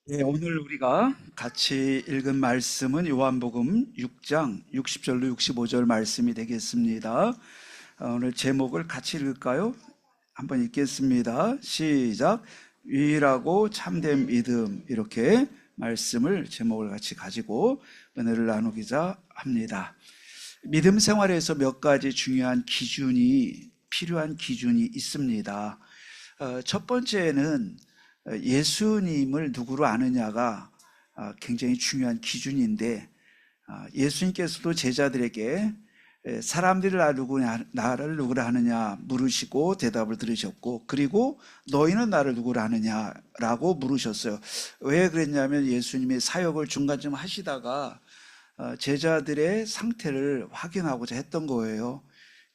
네, 오늘 우리가 같이 읽은 말씀은 요한복음 6장 60절로 65절 말씀이 되겠습니다. 오늘 제목을 같이 읽을까요? 한번 읽겠습니다. 시작. 유일하고 참된 믿음, 이렇게 말씀을 제목을 같이 가지고 은혜를 나누고자 합니다. 믿음 생활에서 몇 가지 중요한 필요한 기준이 있습니다. 첫 번째는 예수님을 누구로 아느냐가 굉장히 중요한 기준인데, 예수님께서도 제자들에게 사람들이 나를 누구라 하느냐 물으시고 대답을 들으셨고, 그리고 너희는 나를 누구라 하느냐라고 물으셨어요. 왜 그랬냐면 예수님이 사역을 중간쯤 하시다가 제자들의 상태를 확인하고자 했던 거예요.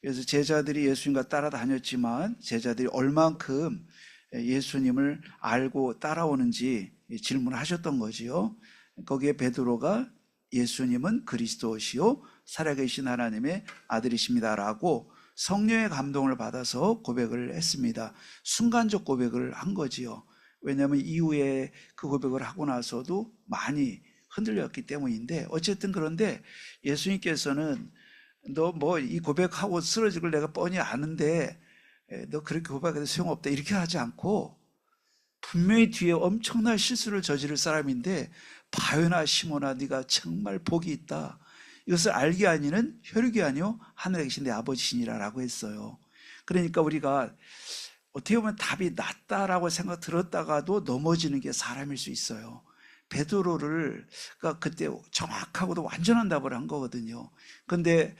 그래서 제자들이 예수님과 따라다녔지만 제자들이 얼만큼 예수님을 알고 따라오는지 질문을 하셨던 거지요. 거기에 베드로가 예수님은 그리스도시요 살아계신 하나님의 아들이십니다라고 성령의 감동을 받아서 고백을 했습니다. 순간적 고백을 한 거지요. 왜냐하면 이후에 그 고백을 하고 나서도 많이 흔들렸기 때문인데, 어쨌든 그런데 예수님께서는 너 뭐 이 고백하고 쓰러질 걸 내가 뻔히 아는데 너 그렇게 고백해도 소용없다 이렇게 하지 않고, 분명히 뒤에 엄청난 실수를 저지를 사람인데 바요나 시모나 네가 정말 복이 있다, 이것을 알게 아니는 혈육이 아니요 하늘에 계신 내 아버지시니라라고 했어요. 그러니까 우리가 어떻게 보면 답이 낮다라고 생각 들었다가도 넘어지는 게 사람일 수 있어요. 베드로를 그때 정확하고도 완전한 답을 한 거거든요. 근데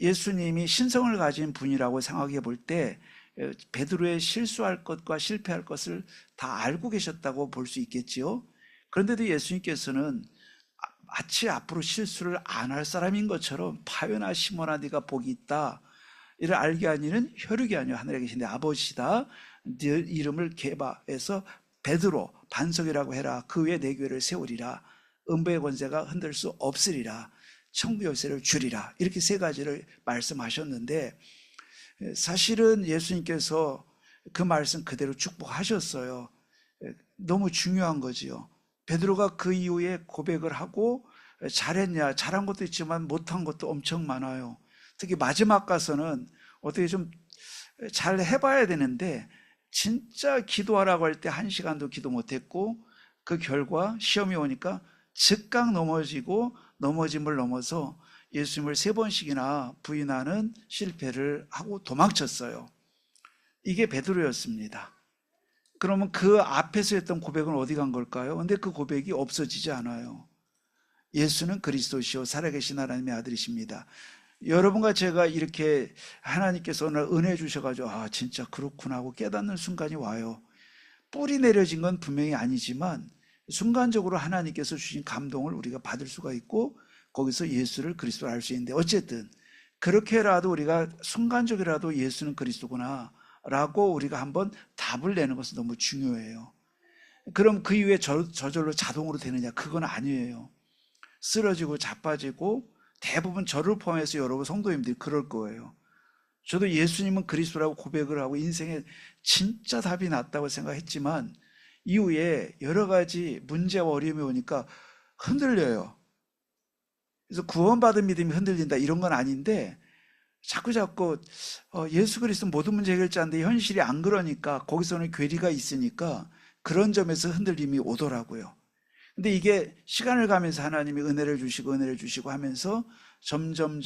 예수님이 신성을 가진 분이라고 생각해 볼 때 베드로의 실수할 것과 실패할 것을 다 알고 계셨다고 볼 수 있겠지요. 그런데도 예수님께서는 마치 앞으로 실수를 안 할 사람인 것처럼 파요나 시모나 네가 복이 있다, 이를 알게 하니는 혈육이 아니요 하늘에 계신 내 아버지시다. 네 이름을 개바해서 베드로 반석이라고 해라. 그 위에 내 교회를 세우리라. 음부의 권세가 흔들 수 없으리라. 천국 열쇠를 주리라. 이렇게 세 가지를 말씀하셨는데, 사실은 예수님께서 그 말씀 그대로 축복하셨어요. 너무 중요한 거지요. 베드로가 그 이후에 고백을 하고 잘했냐, 잘한 것도 있지만 못한 것도 엄청 많아요. 특히 마지막 가서는 어떻게 좀 잘 해봐야 되는데, 진짜 기도하라고 할 때 1시간도 기도 못했고, 그 결과 시험이 오니까 즉각 넘어지고, 넘어짐을 넘어서 예수님을 3번씩이나 부인하는 실패를 하고 도망쳤어요. 이게 베드로였습니다. 그러면 그 앞에서 했던 고백은 어디 간 걸까요? 근데 그 고백이 없어지지 않아요. 예수는 그리스도시요 살아계신 하나님의 아들이십니다. 여러분과 제가 이렇게 하나님께서 오늘 은혜 주셔가지고 진짜 그렇구나 하고 깨닫는 순간이 와요. 뿌리 내려진 건 분명히 아니지만 순간적으로 하나님께서 주신 감동을 우리가 받을 수가 있고, 거기서 예수를 그리스도로 알 수 있는데, 어쨌든 그렇게라도 우리가 순간적이라도 예수는 그리스도구나 라고 우리가 한번 답을 내는 것은 너무 중요해요. 그럼 그 이후에 저절로 자동으로 되느냐? 그건 아니에요. 쓰러지고 자빠지고, 대부분 저를 포함해서 여러분 성도님들이 그럴 거예요. 저도 예수님은 그리스도라고 고백을 하고 인생에 진짜 답이 났다고 생각했지만, 이후에 여러 가지 문제와 어려움이 오니까 흔들려요. 그래서 구원받은 믿음이 흔들린다 이런 건 아닌데, 자꾸 예수 그리스도 모든 문제 해결자인데 현실이 안 그러니까, 거기서는 괴리가 있으니까 그런 점에서 흔들림이 오더라고요. 근데 이게 시간을 가면서 하나님이 은혜를 주시고 하면서 점점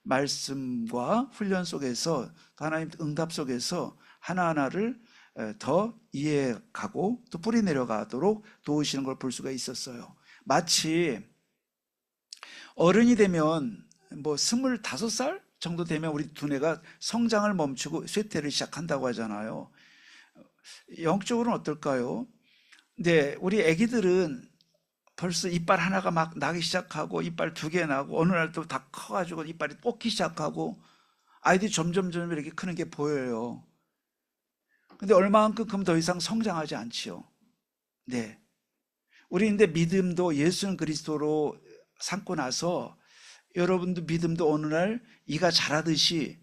말씀과 훈련 속에서, 하나님 응답 속에서 하나하나를 더 이해가고 또 뿌리 내려가도록 도우시는 걸 볼 수가 있었어요. 마치 어른이 되면, 뭐 25살 정도 되면 우리 두뇌가 성장을 멈추고 쇠퇴를 시작한다고 하잖아요. 영적으로는 어떨까요? 근데 우리 애기들은 벌써 이빨 하나가 막 나기 시작하고, 이빨 2개 나고, 어느 날 또 다 커가지고 이빨이 뽑기 시작하고, 아이들이 점점 이렇게 크는 게 보여요. 근데 얼마만큼 그럼 더 이상 성장하지 않지요. 네. 우리 근데 믿음도 예수는 그리스도로 삼고 나서, 여러분도 믿음도 어느 날 이가 자라듯이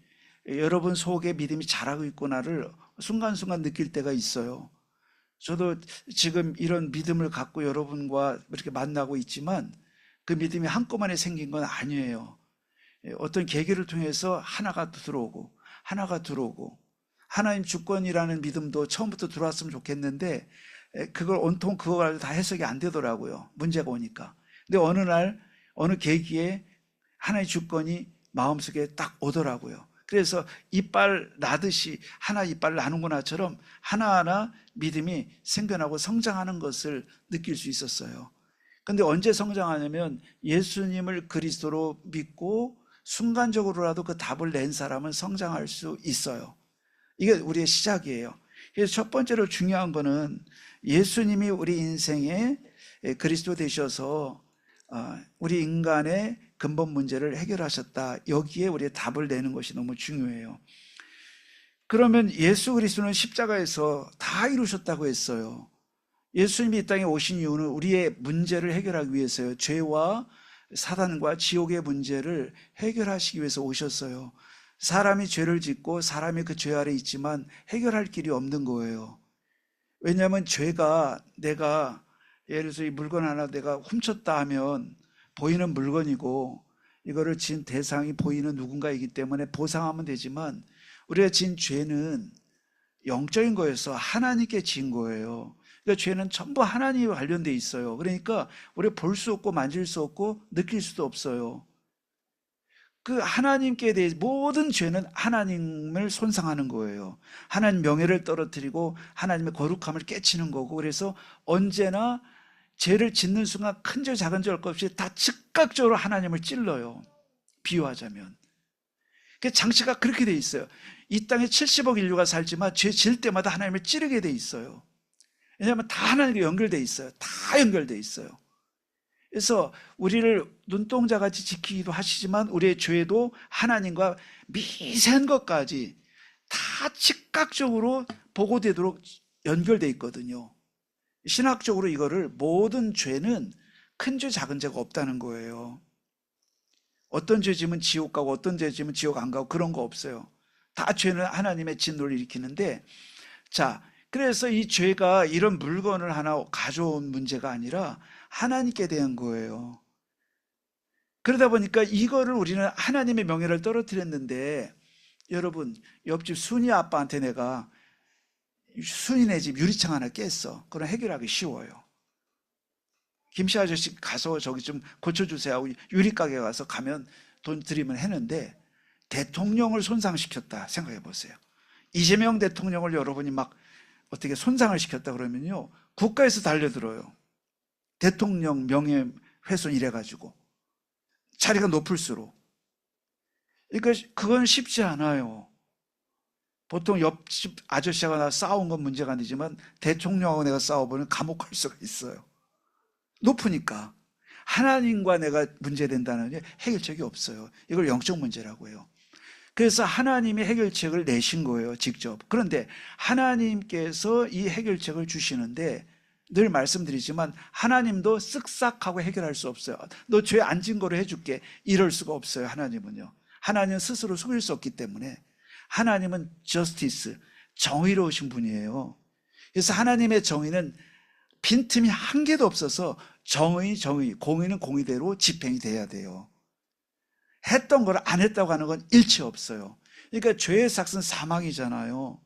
여러분 속에 믿음이 자라고 있구나를 순간순간 느낄 때가 있어요. 저도 지금 이런 믿음을 갖고 여러분과 이렇게 만나고 있지만 그 믿음이 한꺼번에 생긴 건 아니에요. 어떤 계기를 통해서 하나가 들어오고 하나가 들어오고, 하나님 주권이라는 믿음도 처음부터 들어왔으면 좋겠는데 그걸 온통 그거 가지고 다 해석이 안 되더라고요. 문제가 오니까. 근데 어느 날 어느 계기에 하나의 주권이 마음속에 딱 오더라고요. 그래서 이빨 나듯이 하나 이빨을 나는구나처럼 하나하나 믿음이 생겨나고 성장하는 것을 느낄 수 있었어요. 근데 언제 성장하냐면 예수님을 그리스도로 믿고 순간적으로라도 그 답을 낸 사람은 성장할 수 있어요. 이게 우리의 시작이에요. 그래서 첫 번째로 중요한 거는 예수님이 우리 인생에 그리스도 되셔서 우리 인간의 근본 문제를 해결하셨다. 여기에 우리의 답을 내는 것이 너무 중요해요. 그러면 예수 그리스도는 십자가에서 다 이루셨다고 했어요. 예수님이 이 땅에 오신 이유는 우리의 문제를 해결하기 위해서요. 죄와 사단과 지옥의 문제를 해결하시기 위해서 오셨어요. 사람이 죄를 짓고 사람이 그 죄 아래 있지만 해결할 길이 없는 거예요. 왜냐하면 죄가, 내가 예를 들어서 이 물건 하나 내가 훔쳤다 하면 보이는 물건이고 이거를 진 대상이 보이는 누군가이기 때문에 보상하면 되지만, 우리가 진 죄는 영적인 거여서 하나님께 진 거예요. 그러니까 죄는 전부 하나님과 관련돼 있어요. 그러니까 우리가 볼 수 없고 만질 수 없고 느낄 수도 없어요. 그 하나님께 대해 모든 죄는 하나님을 손상하는 거예요. 하나님 명예를 떨어뜨리고 하나님의 거룩함을 깨치는 거고, 그래서 언제나 죄를 짓는 순간 큰 죄 작은 죄 할 것 없이 다 즉각적으로 하나님을 찔러요. 비유하자면. 그 장치가 그렇게 돼 있어요. 이 땅에 70억 인류가 살지만 죄 질 때마다 하나님을 찌르게 돼 있어요. 왜냐하면 다 하나님과 연결돼 있어요. 다 연결돼 있어요. 그래서 우리를 눈동자같이 지키기도 하시지만 우리의 죄도 하나님과 미세한 것까지 다 즉각적으로 보고되도록 연결돼 있거든요. 신학적으로 이거를 모든 죄는 큰 죄 작은 죄가 없다는 거예요. 어떤 죄 지면 지옥 가고 어떤 죄 지면 지옥 안 가고 그런 거 없어요. 다 죄는 하나님의 진노를 일으키는데, 자, 그래서 이 죄가 이런 물건을 하나 가져온 문제가 아니라 하나님께 대한 거예요. 그러다 보니까 이거를 우리는 하나님의 명예를 떨어뜨렸는데, 여러분, 옆집 순이 아빠한테 내가 순이네 집 유리창 하나 깼어. 그럼 해결하기 쉬워요. 김씨 아저씨 가서 저기 좀 고쳐주세요 하고 유리가게 가서 가면 돈 드리면 했는데, 대통령을 손상시켰다 생각해 보세요. 이재명 대통령을 여러분이 막 어떻게 손상을 시켰다 그러면요, 국가에서 달려들어요. 대통령 명예훼손 이래가지고 자리가 높을수록. 그러니까 그건 쉽지 않아요. 보통 옆집 아저씨하고 나 싸운 건 문제가 아니지만 대통령하고 내가 싸워보면 감옥 갈 수가 있어요. 높으니까. 하나님과 내가 문제된다는 게 해결책이 없어요. 이걸 영적 문제라고 해요. 그래서 하나님이 해결책을 내신 거예요, 직접. 그런데 하나님께서 이 해결책을 주시는데, 늘 말씀드리지만 하나님도 쓱싹하고 해결할 수 없어요. 너 죄 안 진 거로 해줄게, 이럴 수가 없어요. 하나님은요, 하나님은 스스로 속일 수 없기 때문에. 하나님은 저스티스, 정의로우신 분이에요. 그래서 하나님의 정의는 빈틈이 한 개도 없어서 정의, 공의는 공의대로 집행이 돼야 돼요. 했던 걸 안 했다고 하는 건 일치 없어요. 그러니까 죄의 삭은 사망이잖아요.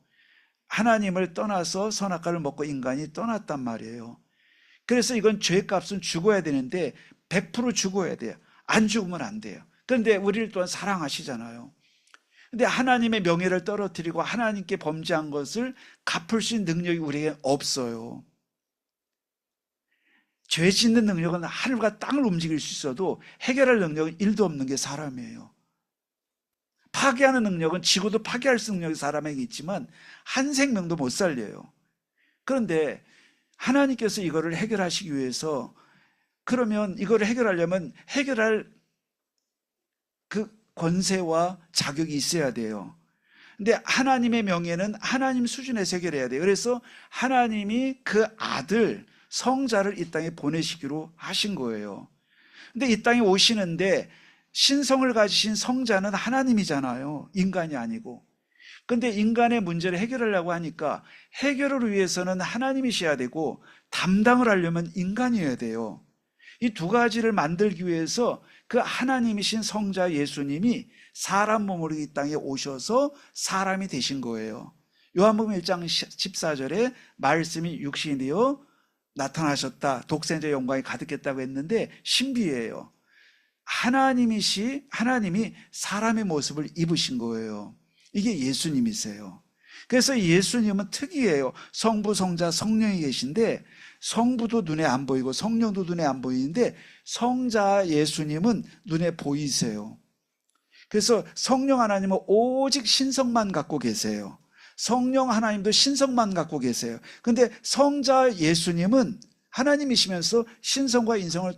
하나님을 떠나서 선악과를 먹고 인간이 떠났단 말이에요. 그래서 이건 죄값은 죽어야 되는데 100% 죽어야 돼요. 안 죽으면 안 돼요. 그런데 우리를 또한 사랑하시잖아요. 근데 하나님의 명예를 떨어뜨리고 하나님께 범죄한 것을 갚을 수 있는 능력이 우리에게 없어요. 죄 짓는 능력은 하늘과 땅을 움직일 수 있어도 해결할 능력은 1도 없는 게 사람이에요. 파괴하는 능력은 지구도 파괴할 수 있는 능력이 사람에게 있지만 한 생명도 못 살려요. 그런데 하나님께서 이거를 해결하시기 위해서, 그러면 이거를 해결하려면 해결할 그 권세와 자격이 있어야 돼요. 근데 하나님의 명예는 하나님 수준에서 해결해야 돼요. 그래서 하나님이 그 아들 성자를 이 땅에 보내시기로 하신 거예요. 근데 이 땅에 오시는데 신성을 가지신 성자는 하나님이잖아요. 인간이 아니고. 근데 인간의 문제를 해결하려고 하니까 해결을 위해서는 하나님이셔야 되고 담당을 하려면 인간이어야 돼요. 이 두 가지를 만들기 위해서 그 하나님이신 성자 예수님이 사람 몸으로 이 땅에 오셔서 사람이 되신 거예요. 요한복음 1장 14절에 말씀이 육신이 되어 나타나셨다. 독생자 영광이 가득했다고 했는데 신비예요. 하나님이 사람의 모습을 입으신 거예요. 이게 예수님이세요. 그래서 예수님은 특이해요. 성부, 성자, 성령이 계신데 성부도 눈에 안 보이고 성령도 눈에 안 보이는데 성자 예수님은 눈에 보이세요. 그래서 성령 하나님은 오직 신성만 갖고 계세요. 성령 하나님도 신성만 갖고 계세요. 근데 성자 예수님은 하나님이시면서 신성과 인성을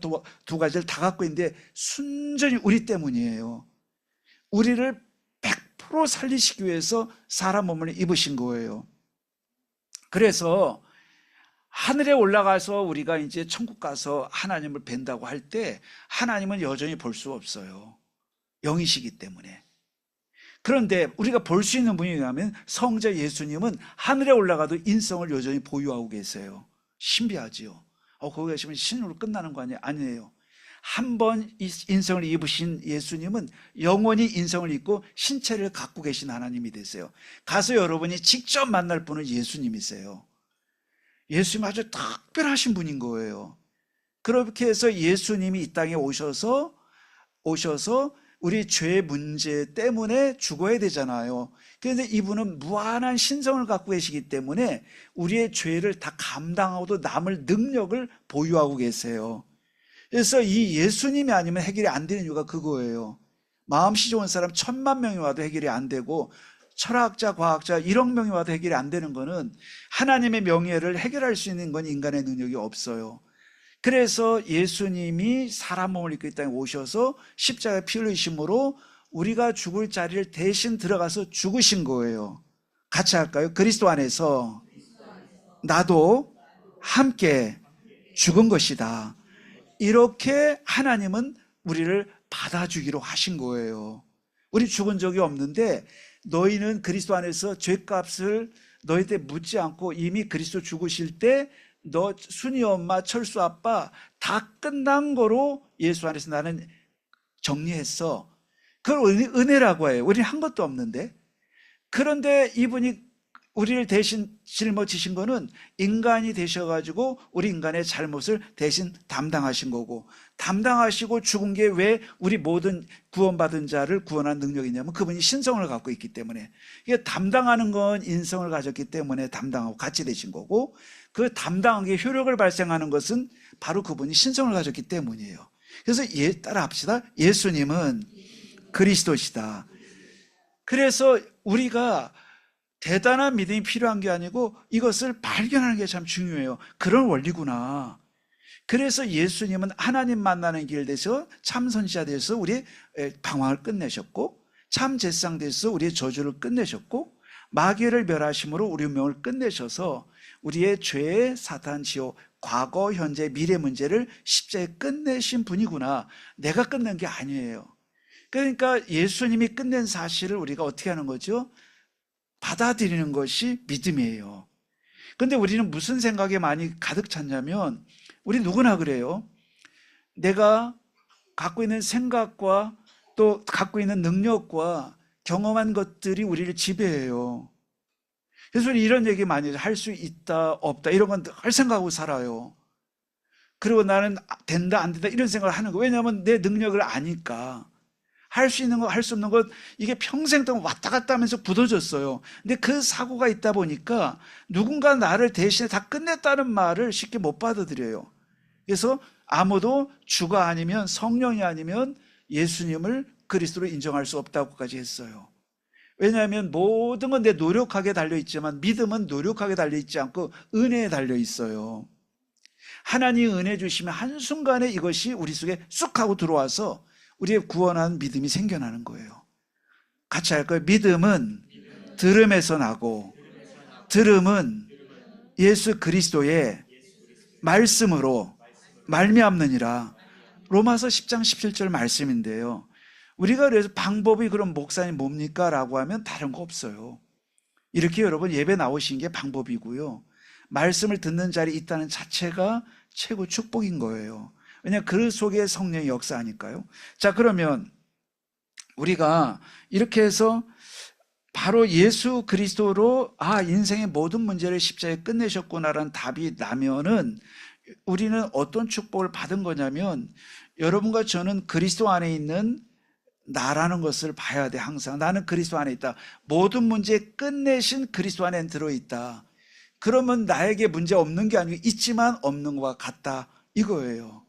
두 가지를 다 갖고 있는데 순전히 우리 때문이에요. 우리를 100% 살리시기 위해서 사람 몸을 입으신 거예요. 그래서 하늘에 올라가서 우리가 이제 천국 가서 하나님을 뵌다고 할 때 하나님은 여전히 볼 수 없어요. 영이시기 때문에. 그런데 우리가 볼 수 있는 분이 뭐냐면 성자 예수님은 하늘에 올라가도 인성을 여전히 보유하고 계세요. 신비하지요. 거기 계시면 신으로 끝나는 거 아니에요. 한 번 인성을 입으신 예수님은 영원히 인성을 입고 신체를 갖고 계신 하나님이 되세요. 가서 여러분이 직접 만날 분은 예수님이세요. 예수님 아주 특별하신 분인 거예요. 그렇게 해서 예수님이 이 땅에 오셔서 우리 죄의 문제 때문에 죽어야 되잖아요. 그런데 이분은 무한한 신성을 갖고 계시기 때문에 우리의 죄를 다 감당하고도 남을 능력을 보유하고 계세요. 그래서 이 예수님이 아니면 해결이 안 되는 이유가 그거예요. 마음씨 좋은 사람 1000만 명이 와도 해결이 안 되고 철학자, 과학자 1억 명이 와도 해결이 안 되는 거는 하나님의 명예를 해결할 수 있는 건 인간의 능력이 없어요. 그래서 예수님이 사람 몸을 입고 이 땅에 오셔서 십자가에 피 흘리심으로 우리가 죽을 자리를 대신 들어가서 죽으신 거예요. 같이 할까요? 그리스도 안에서 나도 함께 죽은 것이다. 이렇게 하나님은 우리를 받아주기로 하신 거예요. 우리 죽은 적이 없는데 너희는 그리스도 안에서 죄값을 너희한테 묻지 않고 이미 그리스도 죽으실 때 너 순이 엄마, 철수 아빠 다 끝난 거로 예수 안에서 나는 정리했어. 그걸 은혜라고 해요. 우리는 한 것도 없는데. 그런데 이분이 우리를 대신 짊어지신 거는 인간이 되셔가지고 우리 인간의 잘못을 대신 담당하신 거고, 담당하시고 죽은 게 왜 우리 모든 구원받은 자를 구원한 능력이 있냐면 그분이 신성을 갖고 있기 때문에. 이게 담당하는 건 인성을 가졌기 때문에 담당하고 같이 되신 거고, 그 담당한 게 효력을 발생하는 것은 바로 그분이 신성을 가졌기 때문이에요. 그래서 따라 합시다. 예수님은 그리스도시다. 그래서 우리가 대단한 믿음이 필요한 게 아니고 이것을 발견하는 게 참 중요해요. 그런 원리구나. 그래서 예수님은 하나님 만나는 길 돼서 참 선지자 돼서 우리의 방황을 끝내셨고, 참 제사장 돼서 우리의 저주를 끝내셨고, 마귀를 멸하심으로 우리 운명을 끝내셔서 우리의 죄, 사탄, 지옥, 과거, 현재, 미래 문제를 십자가에 끝내신 분이구나. 내가 끝낸 게 아니에요. 그러니까 예수님이 끝낸 사실을 우리가 어떻게 하는 거죠? 받아들이는 것이 믿음이에요. 근데 우리는 무슨 생각에 많이 가득 찼냐면, 우리 누구나 그래요. 내가 갖고 있는 생각과 또 갖고 있는 능력과 경험한 것들이 우리를 지배해요. 그래서 우리 이런 얘기 많이 해요. 할 수 있다, 없다, 이런 건 늘 생각하고 살아요. 그리고 나는 된다, 안 된다, 이런 생각을 하는 거예요. 왜냐하면 내 능력을 아니까. 할 수 있는 거, 할 수 없는 것, 이게 평생 동안 왔다 갔다 하면서 굳어졌어요. 근데 그 사고가 있다 보니까 누군가 나를 대신에 다 끝냈다는 말을 쉽게 못 받아들여요. 그래서 아무도 주가 아니면, 성령이 아니면 예수님을 그리스도로 인정할 수 없다고까지 했어요. 왜냐하면 모든 건 내 노력하게 달려있지만 믿음은 노력하게 달려있지 않고 은혜에 달려있어요. 하나님이 은혜 주시면 한순간에 이것이 우리 속에 쑥 하고 들어와서 우리의 구원한 믿음이 생겨나는 거예요. 같이 할까요? 믿음은 들음에서 나고, 들음은 예수 그리스도의 말씀으로 말미암느니라. 로마서 10장 17절 말씀인데요. 우리가 그래서 방법이 그럼 목사님 뭡니까? 라고 하면 다른 거 없어요. 이렇게 여러분 예배 나오신 게 방법이고요. 말씀을 듣는 자리에 있다는 자체가 최고 축복인 거예요. 왜냐하면 그 속에 성령의 역사하니까요. 자, 그러면 우리가 이렇게 해서 바로 예수 그리스도로 인생의 모든 문제를 십자가에 끝내셨구나라는 답이 나면은 우리는 어떤 축복을 받은 거냐면, 여러분과 저는 그리스도 안에 있는 나라는 것을 봐야 돼. 항상 나는 그리스도 안에 있다. 모든 문제 끝내신 그리스도 안에 들어있다. 그러면 나에게 문제 없는 게 아니고 있지만 없는 것과 같다, 이거예요.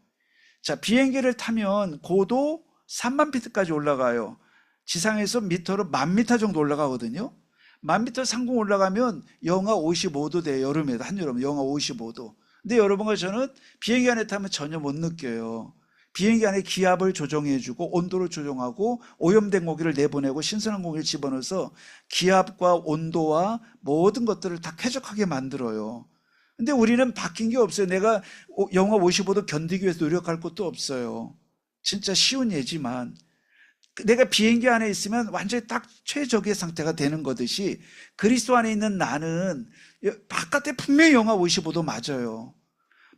자, 비행기를 타면 고도 3만 피트까지 올라가요. 지상에서 미터로 10,000m 정도 올라가거든요. 10,000m 상공 올라가면 영하 55도 돼요. 여름에, 한여름 영하 55도. 근데 여러분과 저는 비행기 안에 타면 전혀 못 느껴요. 비행기 안에 기압을 조정해주고 온도를 조정하고 오염된 공기를 내보내고 신선한 공기를 집어넣어서 기압과 온도와 모든 것들을 다 쾌적하게 만들어요. 근데 우리는 바뀐 게 없어요. 내가 영하 55도 견디기 위해서 노력할 것도 없어요. 진짜 쉬운 예지만 내가 비행기 안에 있으면 완전히 딱 최적의 상태가 되는 거듯이, 그리스도 안에 있는 나는 바깥에 분명히 영하 55도 맞아요.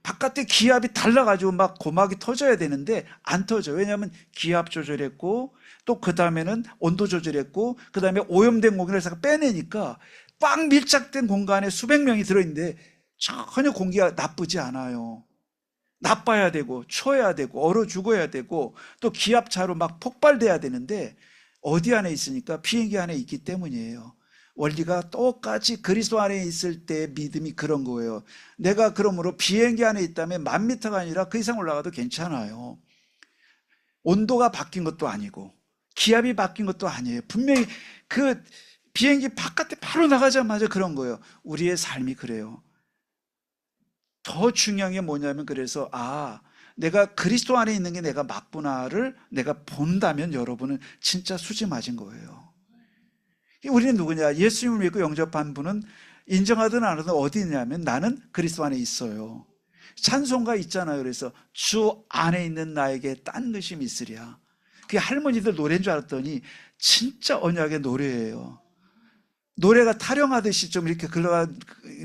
바깥에 기압이 달라가지고 막 고막이 터져야 되는데 안 터져요. 왜냐하면 기압 조절했고, 또 그 다음에는 온도 조절했고, 그 다음에 오염된 공기를 빼내니까 꽉 밀착된 공간에 수백 명이 들어있는데 전혀 공기가 나쁘지 않아요. 나빠야 되고 추워야 되고 얼어 죽어야 되고 또 기압차로 막 폭발돼야 되는데 어디 안에 있으니까? 비행기 안에 있기 때문이에요. 원리가 똑같이 그리스도 안에 있을 때 믿음이 그런 거예요. 내가 그러므로 비행기 안에 있다면 10,000m가 아니라 그 이상 올라가도 괜찮아요. 온도가 바뀐 것도 아니고 기압이 바뀐 것도 아니에요. 분명히 그 비행기 바깥에 바로 나가자마자 그런 거예요. 우리의 삶이 그래요. 더 중요한 게 뭐냐면, 그래서 내가 그리스도 안에 있는 게 내가 맞구나를 내가 본다면 여러분은 진짜 수지 맞은 거예요. 우리는 누구냐? 예수님을 믿고 영접한 분은 인정하든 안 하든 어디 있냐면 나는 그리스도 안에 있어요. 찬송가 있잖아요. 그래서 주 안에 있는 나에게 딴 것이 있으랴. 그게 할머니들 노래인 줄 알았더니 진짜 언약의 노래예요. 노래가 타령하듯이 좀 이렇게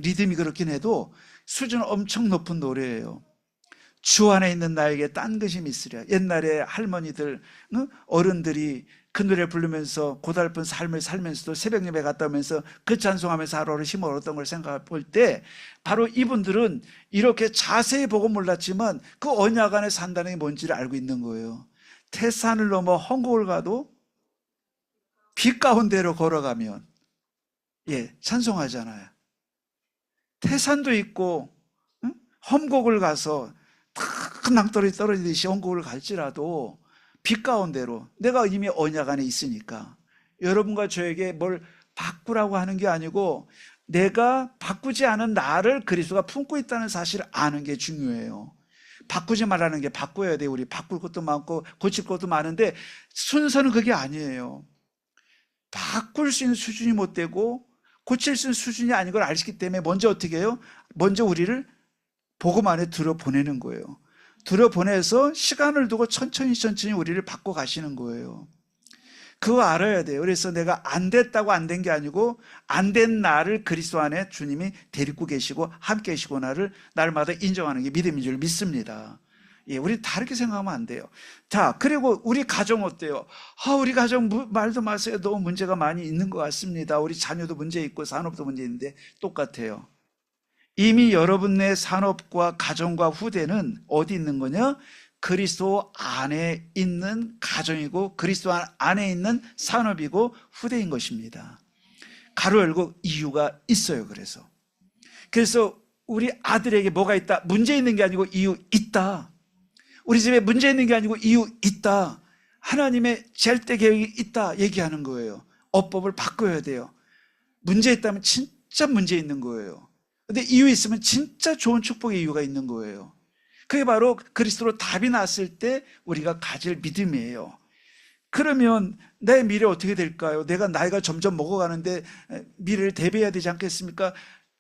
리듬이 그렇긴 해도 수준 엄청 높은 노래예요. 주 안에 있는 나에게 딴 것이 있으랴. 옛날에 할머니들, 어른들이 그 노래를 부르면서 고달픈 삶을 살면서도 새벽 예배 갔다 오면서 그 찬송하면서 하루를 힘을 얻었던 걸 생각해 볼 때, 바로 이분들은 이렇게 자세히 보고 몰랐지만 그 언약 안에 산다는 게 뭔지를 알고 있는 거예요. 태산을 넘어 헝곡을 가도 빛 가운데로 걸어가면 찬송하잖아요. 태산도 있고 험곡을 가서 큰 낭떠러지 떨어지듯이 험곡을 갈지라도 빛 가운데로 내가 이미 언약 안에 있으니까, 여러분과 저에게 뭘 바꾸라고 하는 게 아니고 내가 바꾸지 않은 나를 그리스도가 품고 있다는 사실을 아는 게 중요해요. 바꾸지 말라는 게 바꿔야 돼요. 우리 바꿀 것도 많고 고칠 것도 많은데 순서는 그게 아니에요. 바꿀 수 있는 수준이 못 되고 고칠 수 있는 수준이 아닌 걸 알기 때문에 먼저 어떻게 해요? 먼저 우리를 복음 안에 들어보내는 거예요. 들어보내서 시간을 두고 천천히 우리를 바꿔 가시는 거예요. 그거 알아야 돼요. 그래서 내가 안 됐다고 안 된 게 아니고 안 된 나를 그리스도 안에 주님이 데리고 계시고 함께 계시고 날마다 인정하는 게 믿음인 줄 믿습니다. 우리 다르게 생각하면 안 돼요. 자, 그리고 우리 가정 어때요? 우리 가정 말도 마세요. 너무 문제가 많이 있는 것 같습니다. 우리 자녀도 문제 있고 산업도 문제 있는데 똑같아요. 이미 여러분의 산업과 가정과 후대는 어디 있는 거냐? 그리스도 안에 있는 가정이고 그리스도 안에 있는 산업이고 후대인 것입니다. 가로 열고 이유가 있어요. 그래서 우리 아들에게 뭐가 있다? 문제 있는 게 아니고 이유 있다. 우리 집에 문제 있는 게 아니고 이유 있다. 하나님의 절대 계획이 있다 얘기하는 거예요. 어법을 바꿔야 돼요. 문제 있다면 진짜 문제 있는 거예요. 근데 이유 있으면 진짜 좋은 축복의 이유가 있는 거예요. 그게 바로 그리스도로 답이 났을 때 우리가 가질 믿음이에요. 그러면 내 미래 어떻게 될까요? 내가 나이가 점점 먹어가는데 미래를 대비해야 되지 않겠습니까?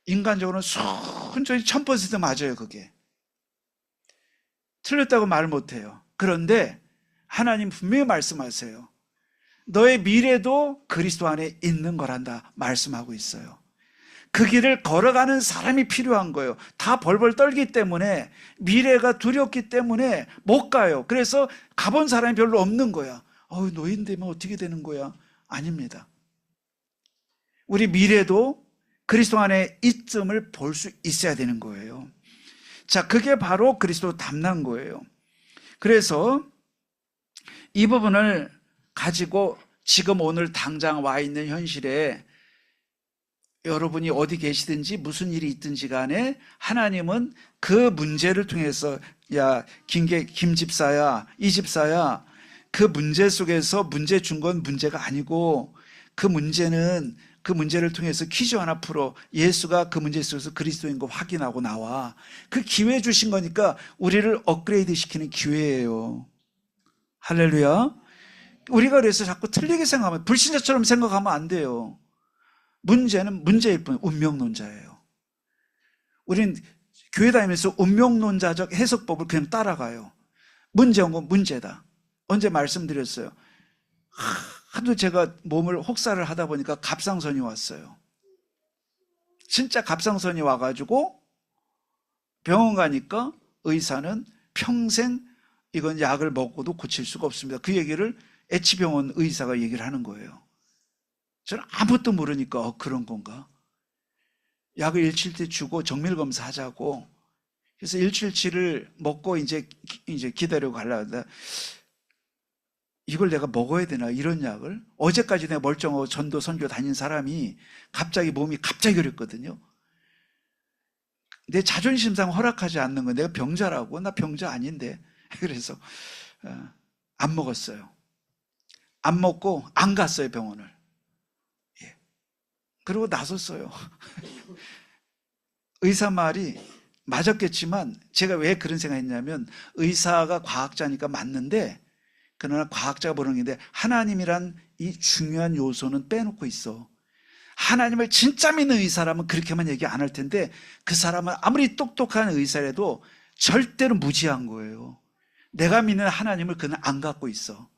인간적으로는 순전히 1000% 맞아요. 그게 틀렸다고 말 못해요. 그런데 하나님 분명히 말씀하세요. 너의 미래도 그리스도 안에 있는 거란다 말씀하고 있어요. 그 길을 걸어가는 사람이 필요한 거예요. 다 벌벌 떨기 때문에, 미래가 두렵기 때문에 못 가요. 그래서 가본 사람이 별로 없는 거야. 노인 되면 어떻게 되는 거야? 아닙니다. 우리 미래도 그리스도 안에 있음을 볼 수 있어야 되는 거예요. 자, 그게 바로 그리스도 닮는 거예요. 그래서 이 부분을 가지고 지금 오늘 당장 와 있는 현실에 여러분이 어디 계시든지 무슨 일이 있든지 간에 하나님은 그 문제를 통해서, 야, 김 집사야, 이 집사야, 그 문제 속에서 문제 준 건 문제가 아니고 그 문제를 통해서 퀴즈 하나 풀어. 예수가 그 문제 속에서 그리스도인 거 확인하고 나와. 그 기회 주신 거니까 우리를 업그레이드 시키는 기회예요. 할렐루야. 우리가 그래서 자꾸 틀리게 생각하면, 불신자처럼 생각하면 안 돼요. 문제는 문제일 뿐, 운명론자예요. 우린 교회 다니면서 운명론자적 해석법을 그냥 따라가요. 문제 온 건 문제다. 언제 말씀드렸어요? 하도 제가 몸을 혹사를 하다 보니까 갑상선이 왔어요. 진짜 갑상선이 와가지고 병원 가니까 의사는 평생 이건 약을 먹고도 고칠 수가 없습니다. 그 얘기를 H병원 의사가 얘기를 하는 거예요. 저는 아무것도 모르니까 그런 건가? 약을 일주일째 주고 정밀 검사하자고. 그래서 일주일치를 먹고 이제 기다리고 가려다 이걸 내가 먹어야 되나, 이런 약을. 어제까지 내가 멀쩡하고 전도 선교 다닌 사람이 갑자기 몸이 갑자기 그랬거든요. 내 자존심상 허락하지 않는 건, 내가 병자라고. 나 병자 아닌데. 그래서 안 먹었어요. 안 먹고 안 갔어요, 병원을. 그러고 나섰어요. 의사 말이 맞았겠지만 제가 왜 그런 생각했냐면, 의사가 과학자니까 맞는데, 그러나 과학자가 보는 건데 하나님이란 이 중요한 요소는 빼놓고 있어. 하나님을 진짜 믿는 의사라면 그렇게만 얘기 안 할 텐데, 그 사람은 아무리 똑똑한 의사라도 절대로 무지한 거예요. 내가 믿는 하나님을 그는 안 갖고 있어.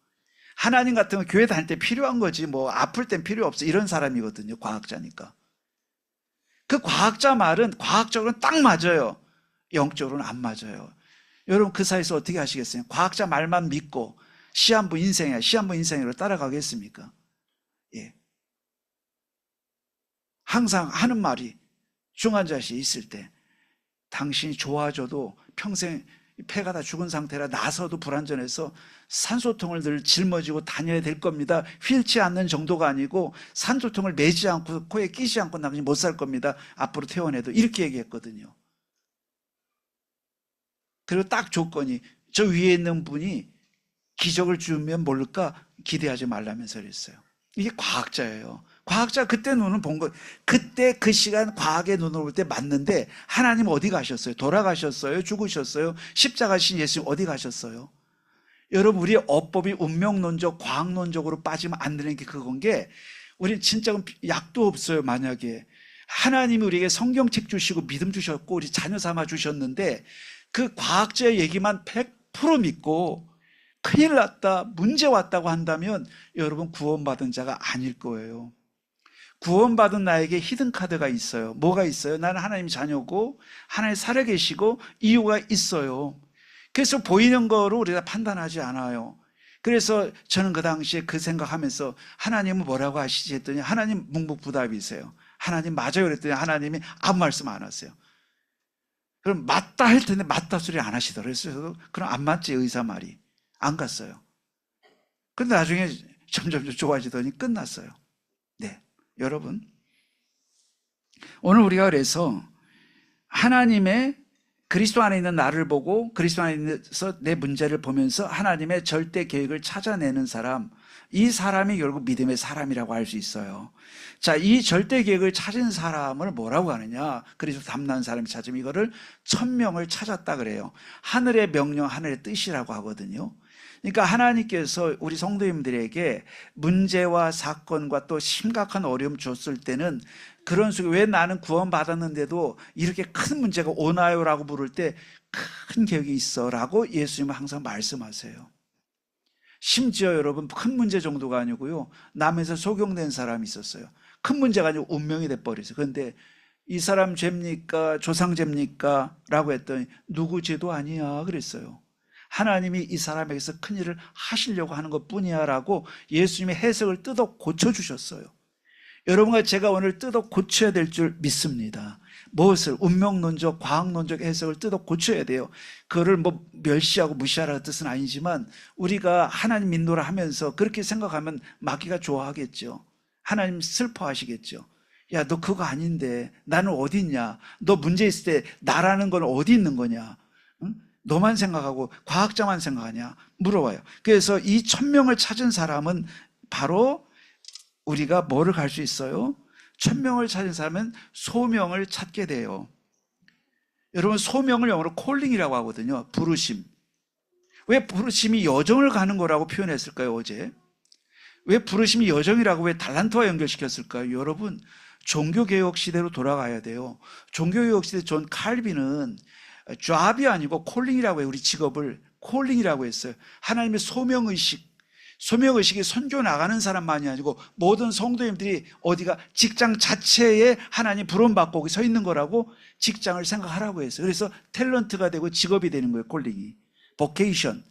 하나님 같은 건 교회 다닐 때 필요한 거지, 뭐 아플 땐 필요 없어, 이런 사람이거든요. 과학자니까. 그 과학자 말은 과학적으로는 딱 맞아요. 영적으로는 안 맞아요. 여러분, 그 사이에서 어떻게 하시겠어요? 과학자 말만 믿고 시한부 인생으로 따라가겠습니까? 예. 항상 하는 말이, 중환자실에 있을 때 당신이 좋아져도 평생 폐가 다 죽은 상태라 나서도 불안전해서 산소통을 늘 짊어지고 다녀야 될 겁니다. 휠지 않는 정도가 아니고 산소통을 매지 않고 코에 끼지 않고 당신 못 살 겁니다. 앞으로 퇴원해도. 이렇게 얘기했거든요. 그리고 딱 조건이, 저 위에 있는 분이 기적을 주면 모를까 기대하지 말라면서 그랬어요. 이게 과학자예요. 과학자 그때 눈을 본 거, 그때 그 시간 과학의 눈으로 볼 때 맞는데, 하나님 어디 가셨어요? 돌아가셨어요? 죽으셨어요? 십자가신 예수님 어디 가셨어요? 여러분, 우리의 어법이 운명론적, 과학론적으로 빠지면 안 되는 게 그건 게, 우리 진짜 약도 없어요. 만약에 하나님이 우리에게 성경책 주시고 믿음 주셨고 우리 자녀 삼아 주셨는데, 그 과학자의 얘기만 100% 믿고 큰일 났다, 문제 왔다고 한다면 여러분, 구원받은 자가 아닐 거예요. 구원받은 나에게 히든카드가 있어요. 뭐가 있어요? 나는 하나님 자녀고 하나님 살아계시고 이유가 있어요. 그래서 보이는 거로 우리가 판단하지 않아요. 그래서 저는 그 당시에 그 생각하면서, 하나님은 뭐라고 하시지 했더니 하나님 묵묵부답이세요. 하나님 맞아요 그랬더니 하나님이 아무 말씀 안 하세요. 그럼 맞다 할 텐데 맞다 소리 안 하시더라고요. 그래서 그럼 안 맞지, 의사 말이. 안 갔어요. 근데 나중에 점점 좋아지더니 끝났어요. 네, 여러분, 오늘 우리가 그래서 하나님의 그리스도 안에 있는 나를 보고 그리스도 안에서 내 문제를 보면서 하나님의 절대 계획을 찾아내는 사람, 이 사람이 결국 믿음의 사람이라고 할 수 있어요. 자, 이 절대 계획을 찾은 사람을 뭐라고 하느냐? 그리스도 닮는 사람이 찾으면 이거를 천명을 찾았다 그래요. 하늘의 명령, 하늘의 뜻이라고 하거든요. 그러니까 하나님께서 우리 성도님들에게 문제와 사건과 또 심각한 어려움 줬을 때는, 그런 속에 왜 나는 구원받았는데도 이렇게 큰 문제가 오나요? 라고 물을 때 큰 계획이 있어 라고 예수님은 항상 말씀하세요. 심지어 여러분 큰 문제 정도가 아니고요. 남에서 소경된 사람이 있었어요. 큰 문제가 아니고 운명이 돼버렸어요. 그런데 이 사람 죄입니까? 조상 죄입니까? 라고 했더니 누구 죄도 아니야 그랬어요. 하나님이 이 사람에게서 큰일을 하시려고 하는 것뿐이야 라고 예수님의 해석을 뜯어 고쳐주셨어요. 여러분과 제가 오늘 뜯어 고쳐야 될 줄 믿습니다. 무엇을? 운명론적, 과학론적 해석을 뜯어 고쳐야 돼요. 그거를 뭐 멸시하고 무시하라는 뜻은 아니지만 우리가 하나님 믿노라 하면서 그렇게 생각하면 마귀가 좋아하겠죠. 하나님 슬퍼하시겠죠. 야, 너 그거 아닌데 나는 어디 있냐? 너 문제 있을 때 나라는 건 어디 있는 거냐? 응? 너만 생각하고 과학자만 생각하냐? 물어봐요. 그래서 이 천명을 찾은 사람은 바로 우리가 뭐를 갈 수 있어요? 천명을 찾은 사람은 소명을 찾게 돼요. 여러분, 소명을 영어로 콜링이라고 하거든요. 부르심. 왜 부르심이 여정을 가는 거라고 표현했을까요, 어제? 왜 부르심이 여정이라고 왜 달란트와 연결시켰을까요? 여러분, 종교개혁 시대로 돌아가야 돼요. 종교개혁 시대 존 칼빈은 잡이 아니고 콜링이라고 해요. 우리 직업을 콜링이라고 했어요. 하나님의 소명의식. 소명의식이 선교 나가는 사람만이 아니고 모든 성도님들이 어디가 직장 자체에 하나님 부름받고 거기 서 있는 거라고 직장을 생각하라고 했어요. 그래서 탤런트가 되고 직업이 되는 거예요. 콜링이. 보케이션.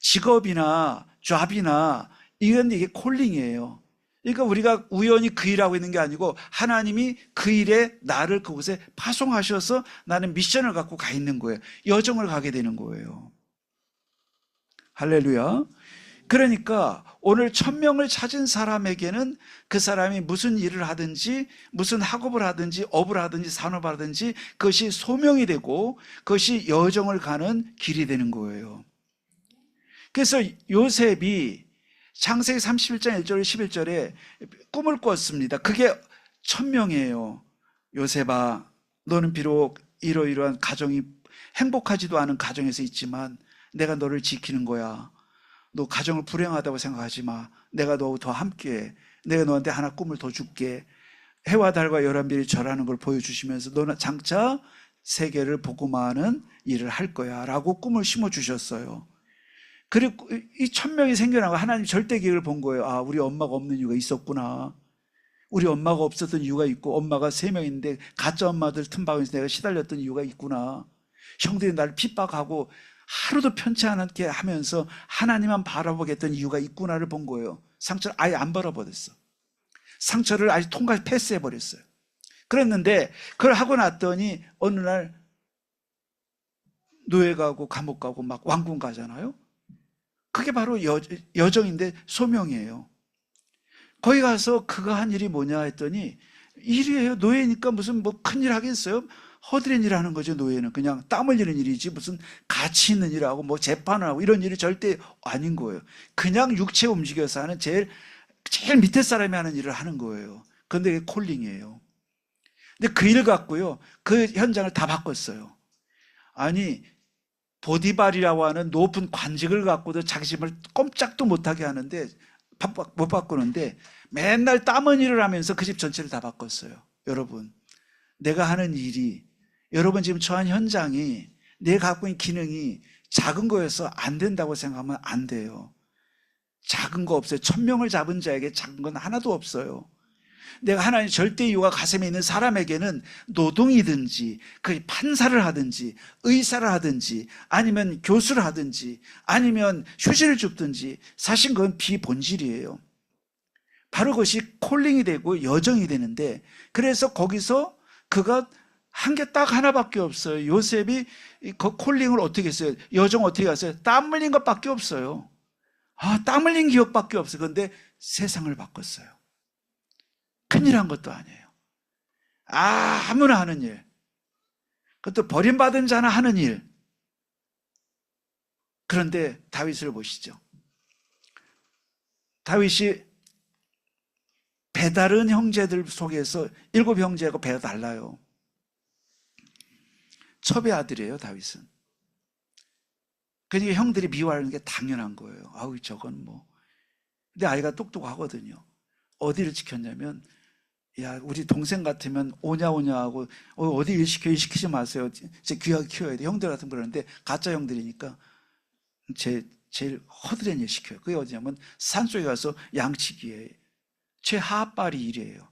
직업이나 잡이나 이건 이게 콜링이에요. 그러니까 우리가 우연히 그 일하고 있는 게 아니고 하나님이 그 일에 나를 그곳에 파송하셔서 나는 미션을 갖고 가 있는 거예요. 여정을 가게 되는 거예요. 할렐루야. 그러니까 오늘 천명을 찾은 사람에게는 그 사람이 무슨 일을 하든지 무슨 학업을 하든지 업을 하든지 산업을 하든지 그것이 소명이 되고 그것이 여정을 가는 길이 되는 거예요. 그래서 요셉이 창세기 31장 1절 11절에 꿈을 꿨습니다. 그게 천명이에요. 요셉아, 너는 비록 이러이러한 가정이 행복하지도 않은 가정에서 있지만 내가 너를 지키는 거야. 너 가정을 불행하다고 생각하지 마. 내가 너와 더 함께해. 내가 너한테 하나 꿈을 더 줄게. 해와 달과 열한별이 절하는 걸 보여주시면서 너는 장차 세계를 복음화하는 일을 할 거야 라고 꿈을 심어주셨어요. 그리고 이 천명이 생겨나고 하나님 절대 계획을 본 거예요. 아, 우리 엄마가 없는 이유가 있었구나. 우리 엄마가 없었던 이유가 있고 엄마가 3명인데 가짜 엄마들 틈바구니에서 내가 시달렸던 이유가 있구나. 형들이 나를 핍박하고 하루도 편치 않게 하면서 하나님만 바라보게 했던 이유가 있구나를 본 거예요. 상처를 아예 안 바라버렸어. 상처를 아예 통과해 패스해버렸어요. 그랬는데 그걸 하고 났더니 어느 날 노예 가고 감옥 가고 막 왕궁 가잖아요. 그게 바로 여정인데 소명이에요. 거기 가서 그가 한 일이 뭐냐 했더니 일이에요. 노예니까 무슨 뭐 큰일 하겠어요? 허드렛 일 하는 거죠. 노예는 그냥 땀 흘리는 일이지 무슨 가치 있는 일하고 뭐 재판을 하고 이런 일이 절대 아닌 거예요. 그냥 육체 움직여서 하는 제일 밑에 사람이 하는 일을 하는 거예요. 그런데 그게 콜링이에요. 근데 그 일 갖고요, 그 현장을 다 바꿨어요. 아니, 보디발이라고 하는 높은 관직을 갖고도 자기 집을 꼼짝도 못하게 하는데 못 바꾸는데 맨날 땀은 일을 하면서 그 집 전체를 다 바꿨어요. 여러분, 내가 하는 일이, 여러분 지금 처한 현장이 내가 갖고 있는 기능이 작은 거여서 안 된다고 생각하면 안 돼요. 작은 거 없어요. 천명을 잡은 자에게 작은 건 하나도 없어요. 내가 하나님 절대 이유가 가슴에 있는 사람에게는 노동이든지 그 판사를 하든지 의사를 하든지 아니면 교수를 하든지 아니면 휴지를 줍든지 사실 그건 비본질이에요. 바로 그것이 콜링이 되고 여정이 되는데 그래서 거기서 그가 한 게 딱 하나밖에 없어요. 요셉이 그 콜링을 어떻게 했어요? 여정 어떻게 갔어요? 땀 흘린 것밖에 없어요. 아, 땀 흘린 기억밖에 없어요. 그런데 세상을 바꿨어요. 큰일 한 것도 아니에요. 아무나 하는 일. 그것도 버림받은 자나 하는 일. 그런데 다윗을 보시죠. 다윗이 배다른 형제들 속에서 7형제하고 배가 달라요. 첩의 아들이에요, 다윗은. 그러니까 형들이 미워하는 게 당연한 거예요. 아우, 저건 뭐. 근데 아이가 똑똑하거든요. 어디를 지켰냐면, 야, 우리 동생 같으면 오냐 하고 어디 일 시키지 마세요. 제 귀하게 키워야 돼. 형들 같은 그러는데 가짜 형들이니까 제 제일 허드렛 일 시켜요. 그게 어디냐면 산속에 가서 양치기에 최하빨이 일이에요.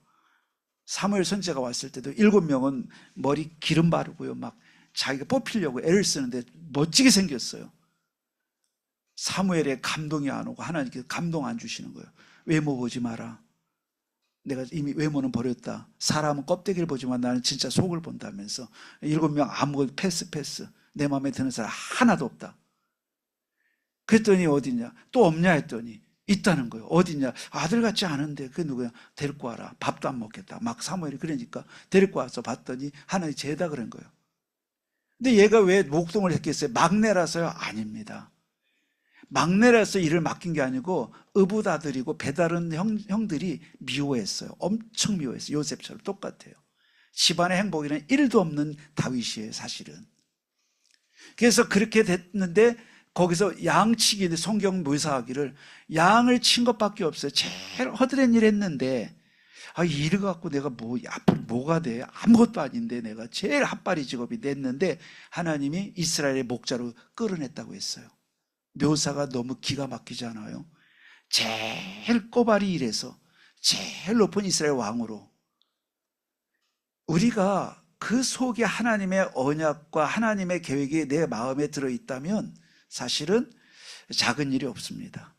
사무엘 선지자가 왔을 때도 7명은 머리 기름 바르고요, 막 자기가 뽑히려고 애를 쓰는데 멋지게 생겼어요. 사무엘의 감동이 안 오고 하나님께서 감동 안 주시는 거예요. 외모 보지 마라. 내가 이미 외모는 버렸다. 사람은 껍데기를 보지만 나는 진짜 속을 본다면서 7명 아무것도 패스. 내 마음에 드는 사람 하나도 없다. 그랬더니 어디냐? 또 없냐 했더니 있다는 거예요. 어디냐? 아들 같지 않은데 그 누구야? 데리고 와라. 밥도 안 먹겠다. 막 사무엘이 그러니까 데리고 와서 봤더니 하나님 죄다 그런 거예요. 근데 얘가 왜 목동을 했겠어요? 막내라서요? 아닙니다. 막내라서 일을 맡긴 게 아니고 의붓아들이고 배다른 형들이 미워했어요. 엄청 미워했어요. 요셉처럼 똑같아요. 집안의 행복에는 1도 없는 다윗이에요, 사실은. 그래서 그렇게 됐는데 거기서 양치기, 성경 묘사하기를 양을 친 것밖에 없어요. 제일 허드렛 일 했는데 이 일을 갖고 내가 앞으로 뭐가 돼? 아무것도 아닌데 내가 제일 핫바리 직업이 됐는데 하나님이 이스라엘의 목자로 끌어냈다고 했어요. 묘사가 너무 기가 막히지 않아요? 제일 꼬발이 일해서 제일 높은 이스라엘 왕으로. 우리가 그 속에 하나님의 언약과 하나님의 계획이 내 마음에 들어있다면 사실은 작은 일이 없습니다.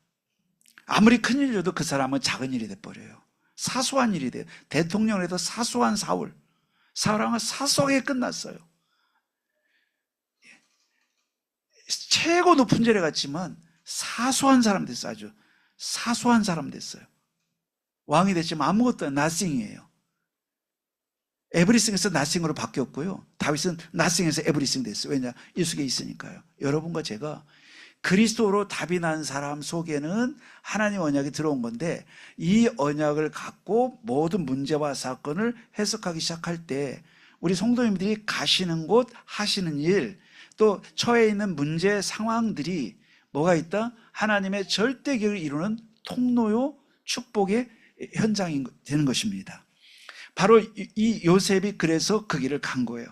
아무리 큰 일을 줘도 그 사람은 작은 일이 돼버려요. 사소한 일이 돼요. 대통령을 해도 사소한 사울왕은 사소하게 끝났어요. 최고 높은 자리 같지만 사소한 사람 됐어요. 아주 사소한 사람 됐어요. 왕이 됐지만 아무것도 nothing이에요. 에브리싱에서 nothing으로 바뀌었고요. 다윗은 nothing에서 에브리싱 됐어요. 왜냐? 이 속에 있으니까요. 여러분과 제가 그리스도로 답이 난 사람 속에는 하나님 언약이 들어온 건데 이 언약을 갖고 모든 문제와 사건을 해석하기 시작할 때 우리 성도님들이 가시는 곳, 하시는 일, 또 처해 있는 문제 상황들이 뭐가 있다? 하나님의 절대 계획을 이루는 통로요, 축복의 현장이 되는 것입니다. 바로 이 요셉이 그래서 그 길을 간 거예요.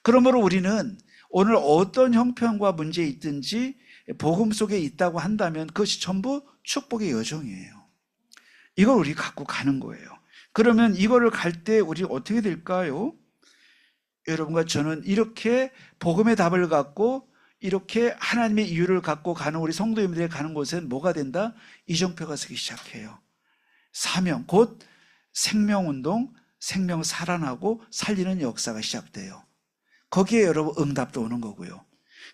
그러므로 우리는 오늘 어떤 형편과 문제에 있든지 복음 속에 있다고 한다면 그것이 전부 축복의 여정이에요. 이걸 우리 갖고 가는 거예요. 그러면 이거를 갈 때 우리 어떻게 될까요? 여러분과 저는 이렇게 복음의 답을 갖고 이렇게 하나님의 이유를 갖고 가는 우리 성도님들이 가는 곳엔 뭐가 된다? 이정표가 서기 시작해요. 사명, 곧 생명운동, 생명 살아나고 살리는 역사가 시작돼요. 거기에 여러분 응답도 오는 거고요.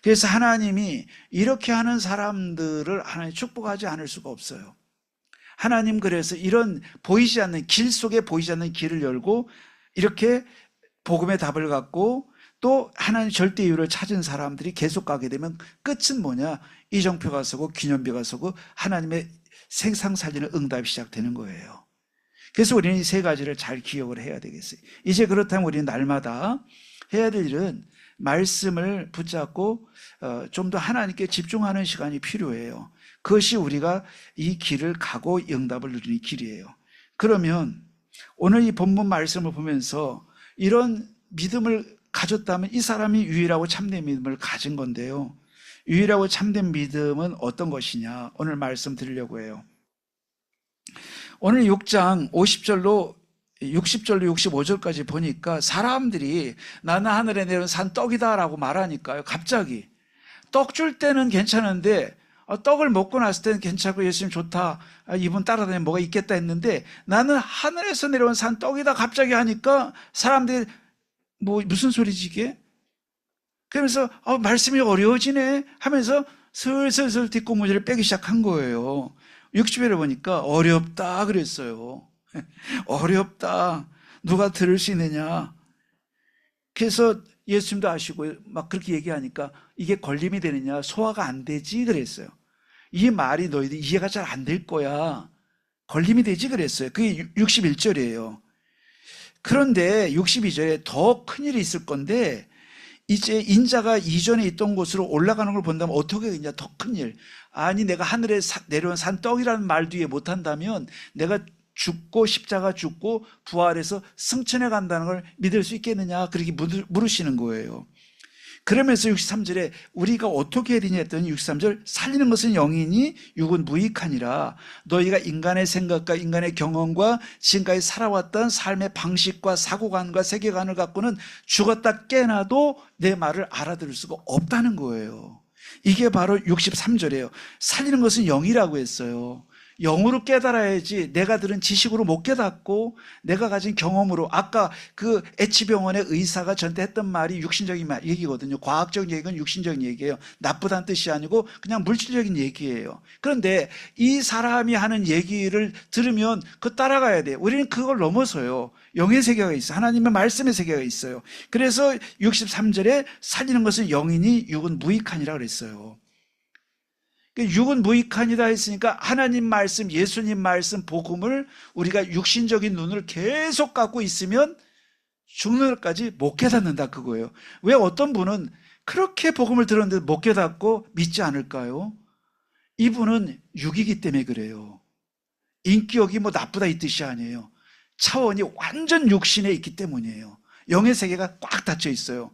그래서 하나님이 이렇게 하는 사람들을 하나님 축복하지 않을 수가 없어요. 하나님 그래서 이런 보이지 않는 길 속에 보이지 않는 길을 열고 이렇게 복음의 답을 갖고 또 하나님 절대 이유를 찾은 사람들이 계속 가게 되면 끝은 뭐냐? 이정표가 서고 기념비가 서고 하나님의 생상 살리는 응답이 시작되는 거예요. 그래서 우리는 이 세 가지를 잘 기억을 해야 되겠어요. 이제 그렇다면 우리는 날마다 해야 될 일은 말씀을 붙잡고 좀 더 하나님께 집중하는 시간이 필요해요. 그것이 우리가 이 길을 가고 응답을 누리는 길이에요. 그러면 오늘 이 본문 말씀을 보면서 이런 믿음을 가졌다면 이 사람이 유일하고 참된 믿음을 가진 건데요. 유일하고 참된 믿음은 어떤 것이냐? 오늘 말씀드리려고 해요. 오늘 6장 50절로 60절로 65절까지 보니까 사람들이 나는 하늘에 내려온 산 떡이다 라고 말하니까요. 갑자기 떡 줄 때는 괜찮은데 떡을 먹고 났을 때는 괜찮고 예수님 좋다, 이분 따라다니면 뭐가 있겠다 했는데 나는 하늘에서 내려온 산 떡이다 갑자기 하니까 사람들이 무슨 소리지 이게? 그러면서 말씀이 어려워지네 하면서 슬슬 뒷고무줄을 빼기 시작한 거예요. 60절에 보니까 어렵다 그랬어요. 어렵다. 누가 들을 수 있느냐. 그래서 예수님도 아시고 막 그렇게 얘기하니까 이게 걸림이 되느냐, 소화가 안 되지 그랬어요. 이 말이 너희들 이해가 잘 안 될 거야, 걸림이 되지 그랬어요. 그게 61절이에요. 그런데 62절에 더 큰일이 있을 건데 이제 인자가 이전에 있던 곳으로 올라가는 걸 본다면 어떻게 되냐, 더 큰일. 아니 내가 하늘에 내려온 산 떡이라는 말도 이해 못한다면 내가 죽고 십자가 죽고 부활해서 승천해 간다는 걸 믿을 수 있겠느냐, 그렇게 물으시는 거예요. 그러면서 63절에 우리가 어떻게 해야 되냐 했더니 63절 살리는 것은 영이니 육은 무익하니라. 너희가 인간의 생각과 인간의 경험과 지금까지 살아왔던 삶의 방식과 사고관과 세계관을 갖고는 죽었다 깨나도 내 말을 알아들을 수가 없다는 거예요. 이게 바로 63절이에요. 살리는 것은 영이라고 했어요. 영으로 깨달아야지 내가 들은 지식으로 못 깨닫고 내가 가진 경험으로, 아까 그 H병원의 의사가 저한테 했던 말이 육신적인 얘기거든요. 과학적인 얘기는 육신적인 얘기예요. 나쁘다는 뜻이 아니고 그냥 물질적인 얘기예요. 그런데 이 사람이 하는 얘기를 들으면 그거 따라가야 돼요. 우리는 그걸 넘어서요. 영의 세계가 있어요. 하나님의 말씀의 세계가 있어요. 그래서 63절에 살리는 것은 영이니 육은 무익하니라 그랬어요. 육은 무익하니다 했으니까 하나님 말씀, 예수님 말씀, 복음을 우리가 육신적인 눈을 계속 갖고 있으면 죽는 것까지 못 깨닫는다 그거예요. 왜 어떤 분은 그렇게 복음을 들었는데 못 깨닫고 믿지 않을까요? 이분은 육이기 때문에 그래요. 인격이 뭐 나쁘다 이 뜻이 아니에요. 차원이 완전 육신에 있기 때문이에요. 영의 세계가 꽉 닫혀 있어요.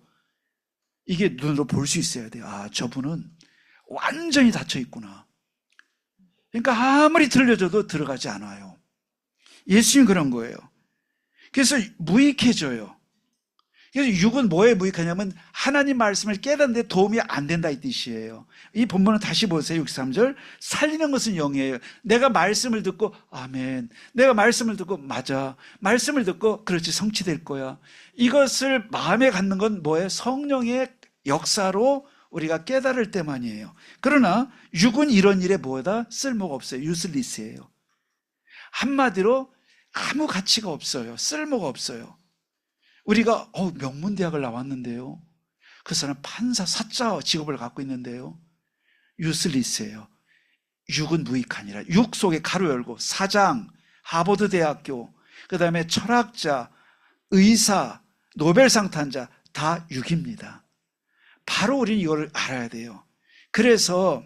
이게 눈으로 볼 수 있어야 돼요. 아, 저분은 완전히 닫혀 있구나. 그러니까 아무리 들려줘도 들어가지 않아요. 예수님 그런 거예요. 그래서 무익해져요. 그래서 육은 뭐에 무익하냐면 하나님 말씀을 깨닫는데 도움이 안 된다 이 뜻이에요. 이 본문을 다시 보세요. 63절 살리는 것은 영이에요. 내가 말씀을 듣고 아멘, 내가 말씀을 듣고 맞아, 말씀을 듣고 그렇지 성취될 거야, 이것을 마음에 갖는 건 뭐예요? 성령의 역사로 우리가 깨달을 때만이에요. 그러나 육은 이런 일에 뭐다? 쓸모가 없어요. 유슬리스예요. 한마디로 아무 가치가 없어요. 쓸모가 없어요. 우리가 명문대학을 나왔는데요, 그 사람 판사, 사자 직업을 갖고 있는데요, 유슬리스예요. 육은 무익하니라. 육 속에 가로 열고 사장, 하버드 대학교, 그 다음에 철학자, 의사, 노벨상 탄자 다 육입니다. 바로 우리는 이걸 알아야 돼요. 그래서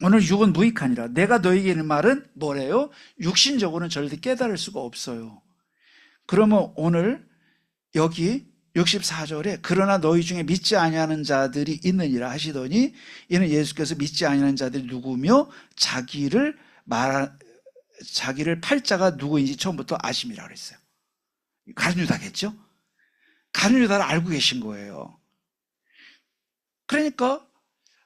오늘 육은 무익하니라. 내가 너에게 있는 말은 뭐래요? 육신적으로는 절대 깨달을 수가 없어요. 그러면 오늘 여기 64절에 그러나 너희 중에 믿지 아니하는 자들이 있느니라 하시더니 이는 예수께서 믿지 아니하는 자들이 누구며 자기를 팔자가 누구인지 처음부터 아심이라 그랬어요. 가룟 유다겠죠? 가룟 유다를 알고 계신 거예요. 그러니까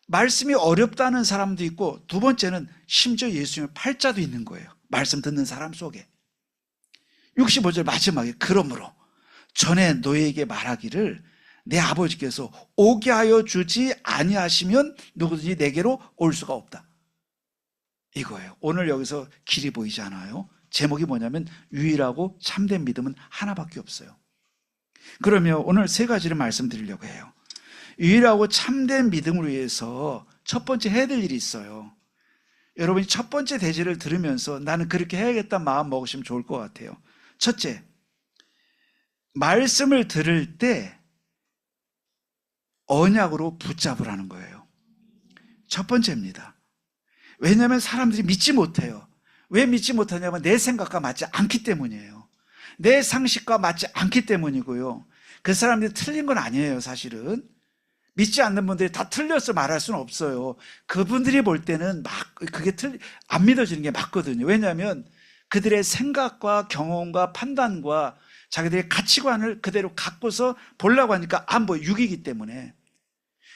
말씀이 어렵다는 사람도 있고, 두 번째는 심지어 예수님의 팔자도 있는 거예요. 말씀 듣는 사람 속에. 65절 마지막에 그러므로 전에 너희에게 말하기를 내 아버지께서 오게 하여 주지 아니하시면 누구든지 내게로 올 수가 없다, 이거예요. 오늘 여기서 길이 보이지 않아요? 제목이 뭐냐면 유일하고 참된 믿음은 하나밖에 없어요. 그러면 오늘 세 가지를 말씀드리려고 해요. 유일하고 참된 믿음을 위해서 첫 번째 해야 될 일이 있어요. 여러분이 첫 번째 대지를 들으면서 나는 그렇게 해야겠다는 마음 먹으시면 좋을 것 같아요. 첫째, 말씀을 들을 때 언약으로 붙잡으라는 거예요. 첫 번째입니다. 왜냐하면 사람들이 믿지 못해요. 왜 믿지 못하냐면 내 생각과 맞지 않기 때문이에요. 내 상식과 맞지 않기 때문이고요. 그 사람들이 틀린 건 아니에요. 사실은 믿지 않는 분들이 다 틀렸어 말할 수는 없어요. 그분들이 볼 때는 그게 안 믿어지는 게 맞거든요. 왜냐하면 그들의 생각과 경험과 판단과 자기들의 가치관을 그대로 갖고서 보려고 하니까 안 보여, 육이기 때문에.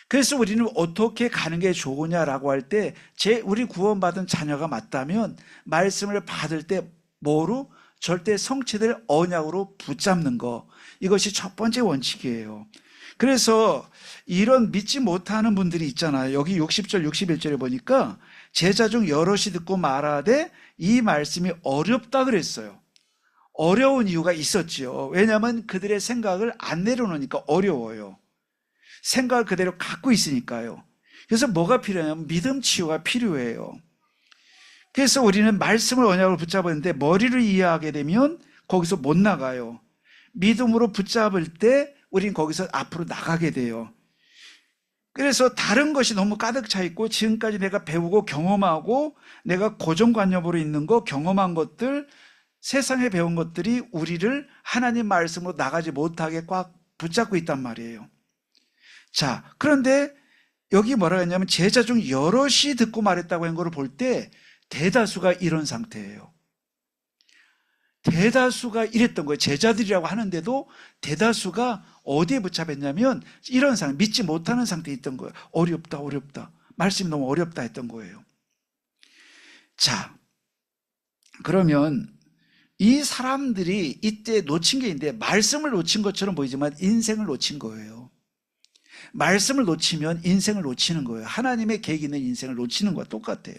그래서 우리는 어떻게 가는 게 좋으냐라고 할 때, 우리 구원받은 자녀가 맞다면 말씀을 받을 때 뭐로? 절대 성취될 언약으로 붙잡는 거, 이것이 첫 번째 원칙이에요. 그래서 이런 믿지 못하는 분들이 있잖아요. 여기 60절 61절에 보니까 제자 중 여럿이 듣고 말하되 이 말씀이 어렵다 그랬어요. 어려운 이유가 있었지요. 왜냐하면 그들의 생각을 안 내려놓으니까 어려워요. 생각을 그대로 갖고 있으니까요. 그래서 뭐가 필요하냐면 믿음 치유가 필요해요. 그래서 우리는 말씀을 언약으로 붙잡았는데 머리를 이해하게 되면 거기서 못 나가요. 믿음으로 붙잡을 때 우린 거기서 앞으로 나가게 돼요. 그래서 다른 것이 너무 가득 차 있고 지금까지 내가 배우고 경험하고 내가 고정관념으로 있는 거, 경험한 것들, 세상에 배운 것들이 우리를 하나님 말씀으로 나가지 못하게 꽉 붙잡고 있단 말이에요. 자, 그런데 여기 뭐라 했냐면 제자 중 여럿이 듣고 말했다고 한 거를 볼 때 대다수가 이런 상태예요. 대다수가 이랬던 거예요. 제자들이라고 하는데도 대다수가 어디에 붙잡혔냐면 이런 상태, 믿지 못하는 상태에 있던 거예요. 어렵다, 어렵다. 말씀이 너무 어렵다 했던 거예요. 자, 그러면 이 사람들이 이때 놓친 게 있는데 말씀을 놓친 것처럼 보이지만 인생을 놓친 거예요. 말씀을 놓치면 인생을 놓치는 거예요. 하나님의 계획 있는 인생을 놓치는 거와 똑같아요.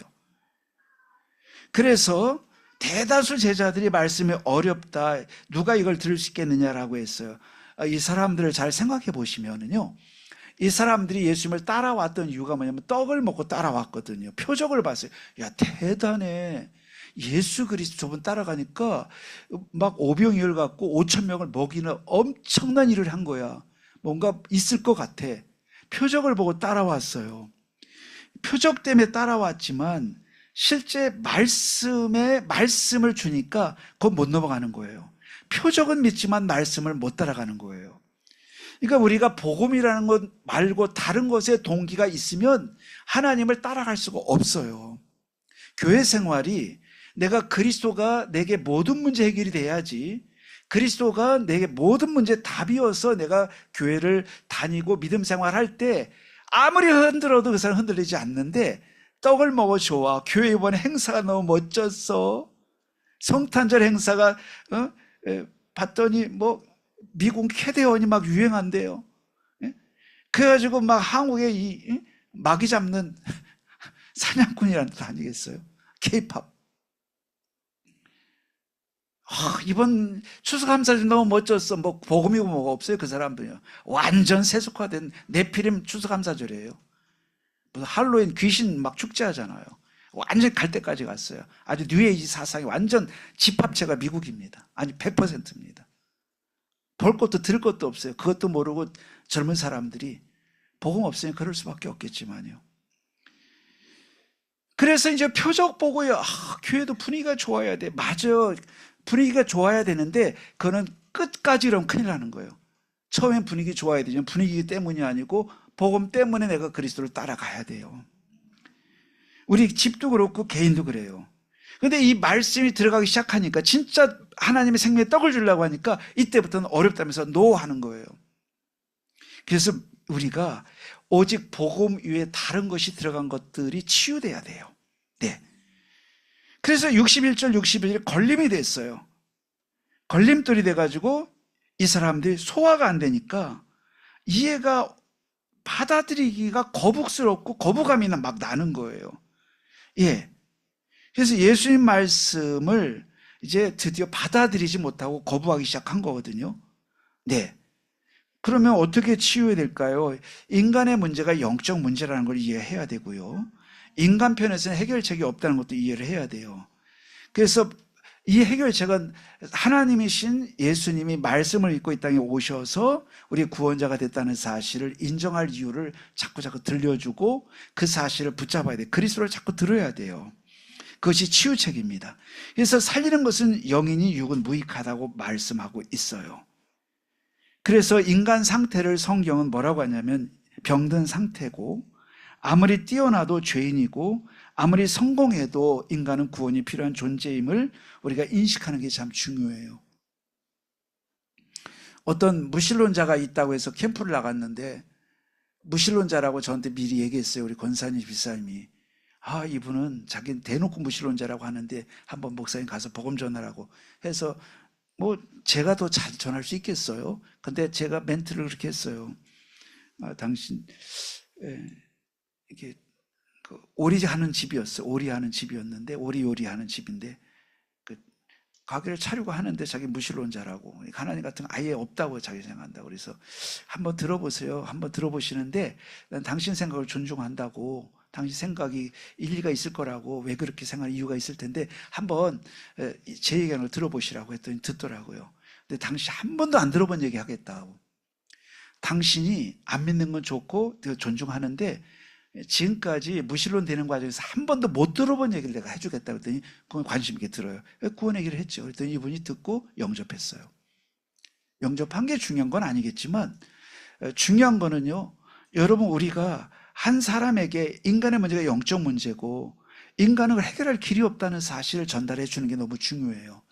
그래서 대다수 제자들이 말씀이 어렵다, 누가 이걸 들을 수 있겠느냐라고 했어요. 이 사람들을 잘 생각해 보시면은요, 이 사람들이 예수님을 따라왔던 이유가 뭐냐면 떡을 먹고 따라왔거든요. 표적을 봤어요. 야, 대단해. 예수 그리스도 저분 따라가니까 막 오병이어를 갖고 5천 명을 먹이는 엄청난 일을 한 거야. 뭔가 있을 것 같아. 표적을 보고 따라왔어요. 표적 때문에 따라왔지만 실제 말씀을 주니까 그건 못 넘어가는 거예요. 표적은 믿지만 말씀을 못 따라가는 거예요. 그러니까 우리가 복음이라는 것 말고 다른 것에 동기가 있으면 하나님을 따라갈 수가 없어요. 교회 생활이 내가 그리스도가 내게 모든 문제 해결이 돼야지, 그리스도가 내게 모든 문제 답이어서 내가 교회를 다니고 믿음 생활할 때 아무리 흔들어도 그 사람 흔들리지 않는데, 떡을 먹어 좋아, 교회 이번에 행사가 너무 멋졌어, 성탄절 행사가 봤더니 뭐 미국 캐대원이 막 유행한대요. 그래가지고 막 한국에 이 마귀 잡는 사냥꾼이라는 뜻 아니겠어요? K-팝. 이번 추수감사절 너무 멋졌어. 뭐 복음이고 뭐가 없어요. 그 사람들이요. 완전 세속화된 네피림 추수감사절이에요. 무슨 할로윈 귀신 막 축제하잖아요. 완전 갈 때까지 갔어요. 아주 뉴에이지 사상이 완전 집합체가 미국입니다. 아니 100%입니다. 볼 것도 들을 것도 없어요. 그것도 모르고 젊은 사람들이 복음 없으니 그럴 수밖에 없겠지만요. 그래서 이제 표적 보고요. 교회도 분위기가 좋아야 돼. 맞아요. 분위기가 좋아야 되는데 그거는 끝까지 이러면 큰일 나는 거예요. 처음엔 분위기 좋아야 되지만 분위기 때문이 아니고 복음 때문에 내가 그리스도를 따라가야 돼요. 우리 집도 그렇고 개인도 그래요. 근데 이 말씀이 들어가기 시작하니까 진짜 하나님의 생명의 떡을 주려고 하니까 이때부터는 어렵다면서 노 하는 거예요. 그래서 우리가 오직 복음 위에 다른 것이 들어간 것들이 치유돼야 돼요. 네. 그래서 61절 61절 걸림이 됐어요. 걸림돌이 돼가지고 이 사람들이 소화가 안 되니까 이해가, 받아들이기가 거북스럽고 거부감이 막 나는 거예요. 예. 그래서 예수님 말씀을 이제 드디어 받아들이지 못하고 거부하기 시작한 거거든요. 네. 그러면 어떻게 치유해야 될까요? 인간의 문제가 영적 문제라는 걸 이해해야 되고요. 인간 편에서는 해결책이 없다는 것도 이해를 해야 돼요. 그래서 이 해결책은 하나님이신 예수님이 말씀을 읽고 이 땅에 오셔서 우리 구원자가 됐다는 사실을 인정할 이유를 자꾸 들려주고 그 사실을 붙잡아야 돼요. 그리스도를 자꾸 들어야 돼요. 그것이 치유책입니다. 그래서 살리는 것은 영이니 육은 무익하다고 말씀하고 있어요. 그래서 인간 상태를 성경은 뭐라고 하냐면 병든 상태고, 아무리 뛰어나도 죄인이고 아무리 성공해도 인간은 구원이 필요한 존재임을 우리가 인식하는 게 참 중요해요. 어떤 무신론자가 있다고 해서 캠프를 나갔는데 무신론자라고 저한테 미리 얘기했어요. 우리 권사님 집사님이. 이분은 자기는 대놓고 무신론자라고 하는데 한번 목사님 가서 복음 전하라고 해서, 뭐 제가 더 잘 전할 수 있겠어요. 근데 제가 멘트를 그렇게 했어요. 당신 이게 오리하는 집이었어요. 오리하는 집이었는데, 오리 요리하는 집인데 가게를 차리고 하는데 자기 무신론자라고, 하나님 같은 거 아예 없다고 자기 생각한다고. 그래서 한번 들어보세요. 한번 들어보시는데 난 당신 생각을 존중한다고, 당신 생각이 일리가 있을 거라고, 왜 그렇게 생각하는 이유가 있을 텐데 한번 제 얘기를 들어보시라고 했더니 듣더라고요. 근데 당신 한 번도 안 들어본 얘기 하겠다고. 당신이 안 믿는 건 좋고 존중하는데 지금까지 무신론 되는 과정에서 한 번도 못 들어본 얘기를 내가 해주겠다고 했더니 그건 관심 있게 들어요. 구원 얘기를 했죠. 그랬더니 이분이 듣고 영접했어요. 영접한 게 중요한 건 아니겠지만 중요한 거는요, 여러분, 우리가 한 사람에게 인간의 문제가 영적 문제고 인간은 해결할 길이 없다는 사실을 전달해 주는 게 너무 중요해요.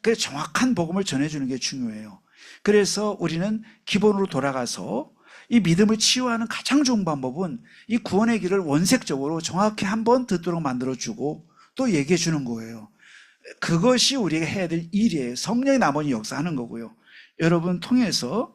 그래서 정확한 복음을 전해주는 게 중요해요. 그래서 우리는 기본으로 돌아가서 이 믿음을 치유하는 가장 좋은 방법은 이 구원의 길을 원색적으로 정확히 한번 듣도록 만들어주고 또 얘기해 주는 거예요. 그것이 우리가 해야 될 일이에요. 성령이 나머지 역사하는 거고요. 여러분 통해서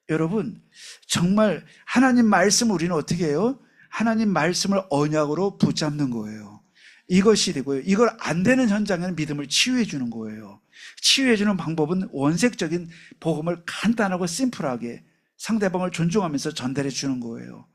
여러분 정말 하나님 말씀을 우리는 어떻게 해요? 하나님 말씀을 언약으로 붙잡는 거예요. 이것이 되고요. 이걸 안 되는 현장에는 믿음을 치유해 주는 거예요. 치유해 주는 방법은 원색적인 복음을 간단하고 심플하게 상대방을 존중하면서 전달해 주는 거예요.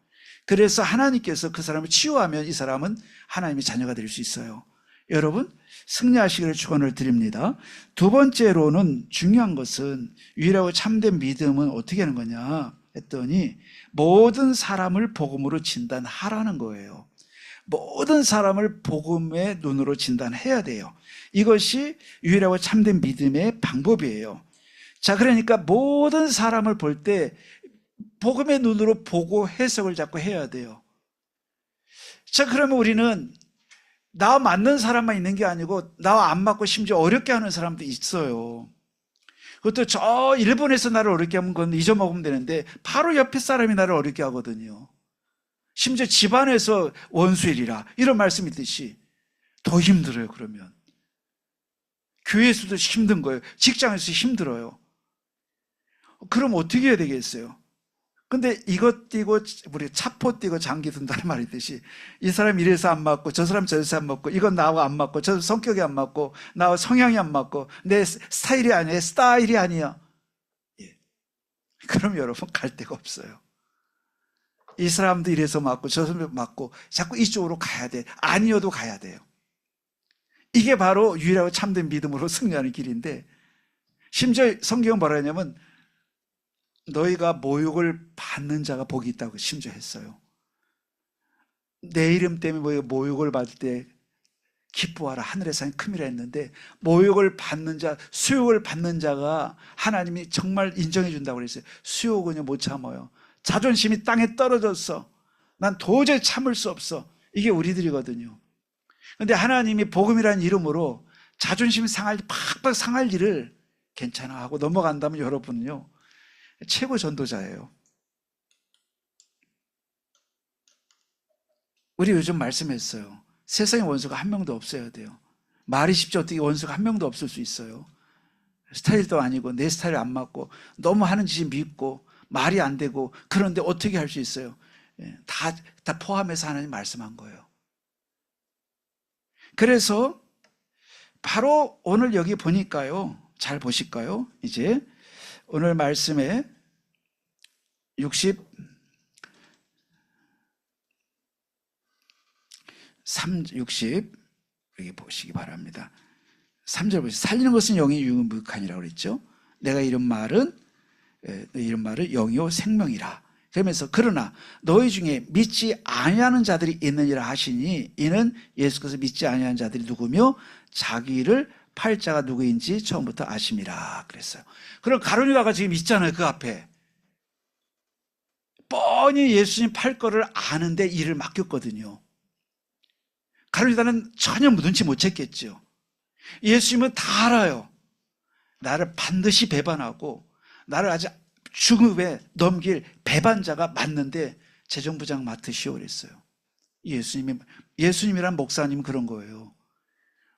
그래서 하나님께서 그 사람을 치유하면 이 사람은 하나님의 자녀가 될 수 있어요. 여러분 승리하시기를 축원을 드립니다. 두 번째로는 중요한 것은 유일하고 참된 믿음은 어떻게 하는 거냐 했더니 모든 사람을 복음으로 진단하라는 거예요. 모든 사람을 복음의 눈으로 진단해야 돼요. 이것이 유일하고 참된 믿음의 방법이에요. 자, 그러니까 모든 사람을 볼 때 복음의 눈으로 보고 해석을 자꾸 해야 돼요. 자, 그러면 우리는 나와 맞는 사람만 있는 게 아니고 나와 안 맞고 심지어 어렵게 하는 사람도 있어요. 그것도 저 일본에서 나를 어렵게 하면 그건 잊어먹으면 되는데 바로 옆에 사람이 나를 어렵게 하거든요. 심지어 집안에서 원수일이라 이런 말씀이 있듯이 더 힘들어요. 그러면 교회에서도 힘든 거예요. 직장에서 힘들어요. 그럼 어떻게 해야 되겠어요? 근데 이것 띄고 우리 차포 띄고 장기 든다는 말이 있듯이 이 사람 이래서 안 맞고 저 사람 저래서 안 맞고 이건 나하고 안 맞고 저 성격이 안 맞고 나하고 성향이 안 맞고 내 스타일이 아니야 스타일이 아니야. 예. 그럼 여러분 갈 데가 없어요. 이 사람도 이래서 맞고 저 사람도 맞고 자꾸 이쪽으로 가야 돼. 아니어도 가야 돼요. 이게 바로 유일하고 참된 믿음으로 승리하는 길인데 심지어 성경은 뭐라 하냐면 너희가 모욕을 받는 자가 복이 있다고 심지어 했어요. 내 이름 때문에 모욕을 받을 때 기뻐하라 하늘의 산이 큼이라 했는데 모욕을 받는 자, 수욕을 받는 자가 하나님이 정말 인정해 준다고 그랬어요. 수욕은요 못 참아요. 자존심이 땅에 떨어졌어. 난 도저히 참을 수 없어. 이게 우리들이거든요. 근데 하나님이 복음이라는 이름으로 자존심이 팍팍 상할 일을 괜찮아 하고 넘어간다면 여러분은요 최고 전도자예요. 우리 요즘 말씀했어요. 세상에 원수가 한 명도 없어야 돼요. 말이 쉽지 어떻게 원수가 한 명도 없을 수 있어요. 스타일도 아니고 내 스타일 안 맞고 너무 하는 짓이 밉고 말이 안 되고 그런데 어떻게 할 수 있어요? 다 포함해서 하나님 말씀한 거예요. 그래서 바로 오늘 여기 보니까요. 잘 보실까요? 이제 오늘 말씀에 60 여기 보시기 바랍니다. 3절 보시죠. 살리는 것은 영이 유무룩하니라고 그랬죠. 내가 이런 말을 영이요 생명이라. 그러면서 그러나 너희 중에 믿지 아니하는 자들이 있느니라 하시니 이는 예수께서 믿지 아니하는 자들이 누구며 자기를 팔 자가 누구인지 처음부터 아심이라 그랬어요. 그럼 가룟유다가 지금 있잖아요. 그 앞에 뻔히 예수님 팔 거를 아는데 일을 맡겼거든요. 가룟유다는 전혀 눈치 못 챘겠죠. 예수님은 다 알아요. 나를 반드시 배반하고 나를 아주 죽음에 넘길 배반자가 맞는데 재정부장 맡으시오 그랬어요. 예수님이란 목사님은 그런 거예요.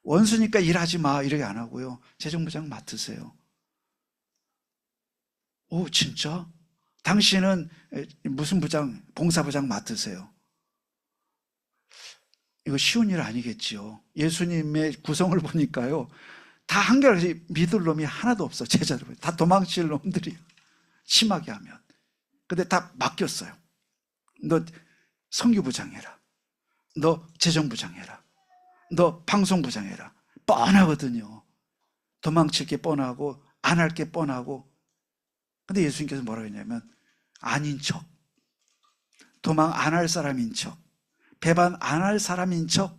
원수니까 일하지 마 이렇게 안 하고요. 재정부장 맡으세요. 오 진짜? 당신은 무슨 부장, 봉사부장 맡으세요. 이거 쉬운 일 아니겠지요. 예수님의 구성을 보니까요. 다 한결같이 믿을 놈이 하나도 없어. 제자들 다 도망칠 놈들이에요. 심하게 하면. 근데 다 맡겼어요. 너 선교부장 해라. 너 재정부장 해라. 너 방송부장 해라. 뻔하거든요. 도망칠 게 뻔하고 안 할 게 뻔하고. 근데 예수님께서 뭐라고 했냐면 아닌 척, 도망 안 할 사람인 척, 배반 안 할 사람인 척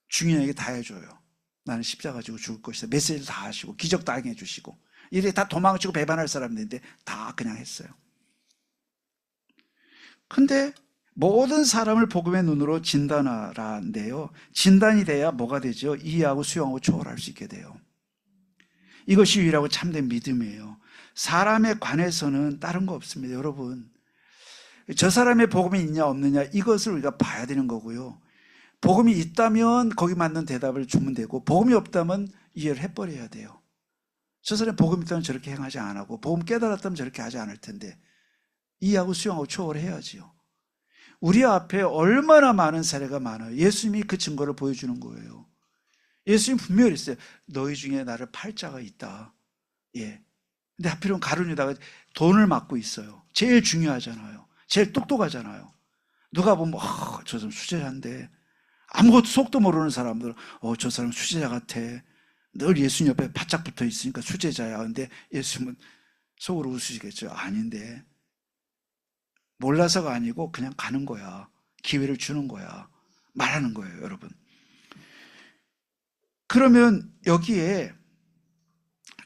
중요하게 다 해줘요. 나는 십자가 지고 죽을 것이다. 메시지를 다 하시고 기적 다 해주시고 이래 다 도망치고 배반할 사람들인데 다 그냥 했어요. 근데 모든 사람을 복음의 눈으로 진단하라는데요. 진단이 돼야 뭐가 되죠? 이해하고 수용하고 초월할 수 있게 돼요. 이것이 유일하고 참된 믿음이에요. 사람에 관해서는 다른 거 없습니다. 여러분, 저 사람의 복음이 있냐 없느냐 이것을 우리가 봐야 되는 거고요. 복음이 있다면 거기 맞는 대답을 주면 되고, 복음이 없다면 이해를 해버려야 돼요. 저 사람이 복음이 있다면 저렇게 행하지 안 하고, 복음 깨달았다면 저렇게 하지 않을 텐데, 이해하고 수용하고 초월해야지요. 우리 앞에 얼마나 많은 사례가 많아요. 예수님이 그 증거를 보여주는 거예요. 예수님 분명히 그랬어요. 너희 중에 나를 팔 자가 있다. 예. 근데 하필이면 가룟유다가 돈을 맡고 있어요. 제일 중요하잖아요. 제일 똑똑하잖아요. 누가 보면 저 사람 수제자인데, 아무것도 속도 모르는 사람들은 저 사람 수제자 같아. 늘 예수님 옆에 바짝 붙어 있으니까 수제자야. 근데 예수님은 속으로 웃으시겠죠. 아닌데, 몰라서가 아니고 그냥 가는 거야. 기회를 주는 거야. 말하는 거예요, 여러분. 그러면 여기에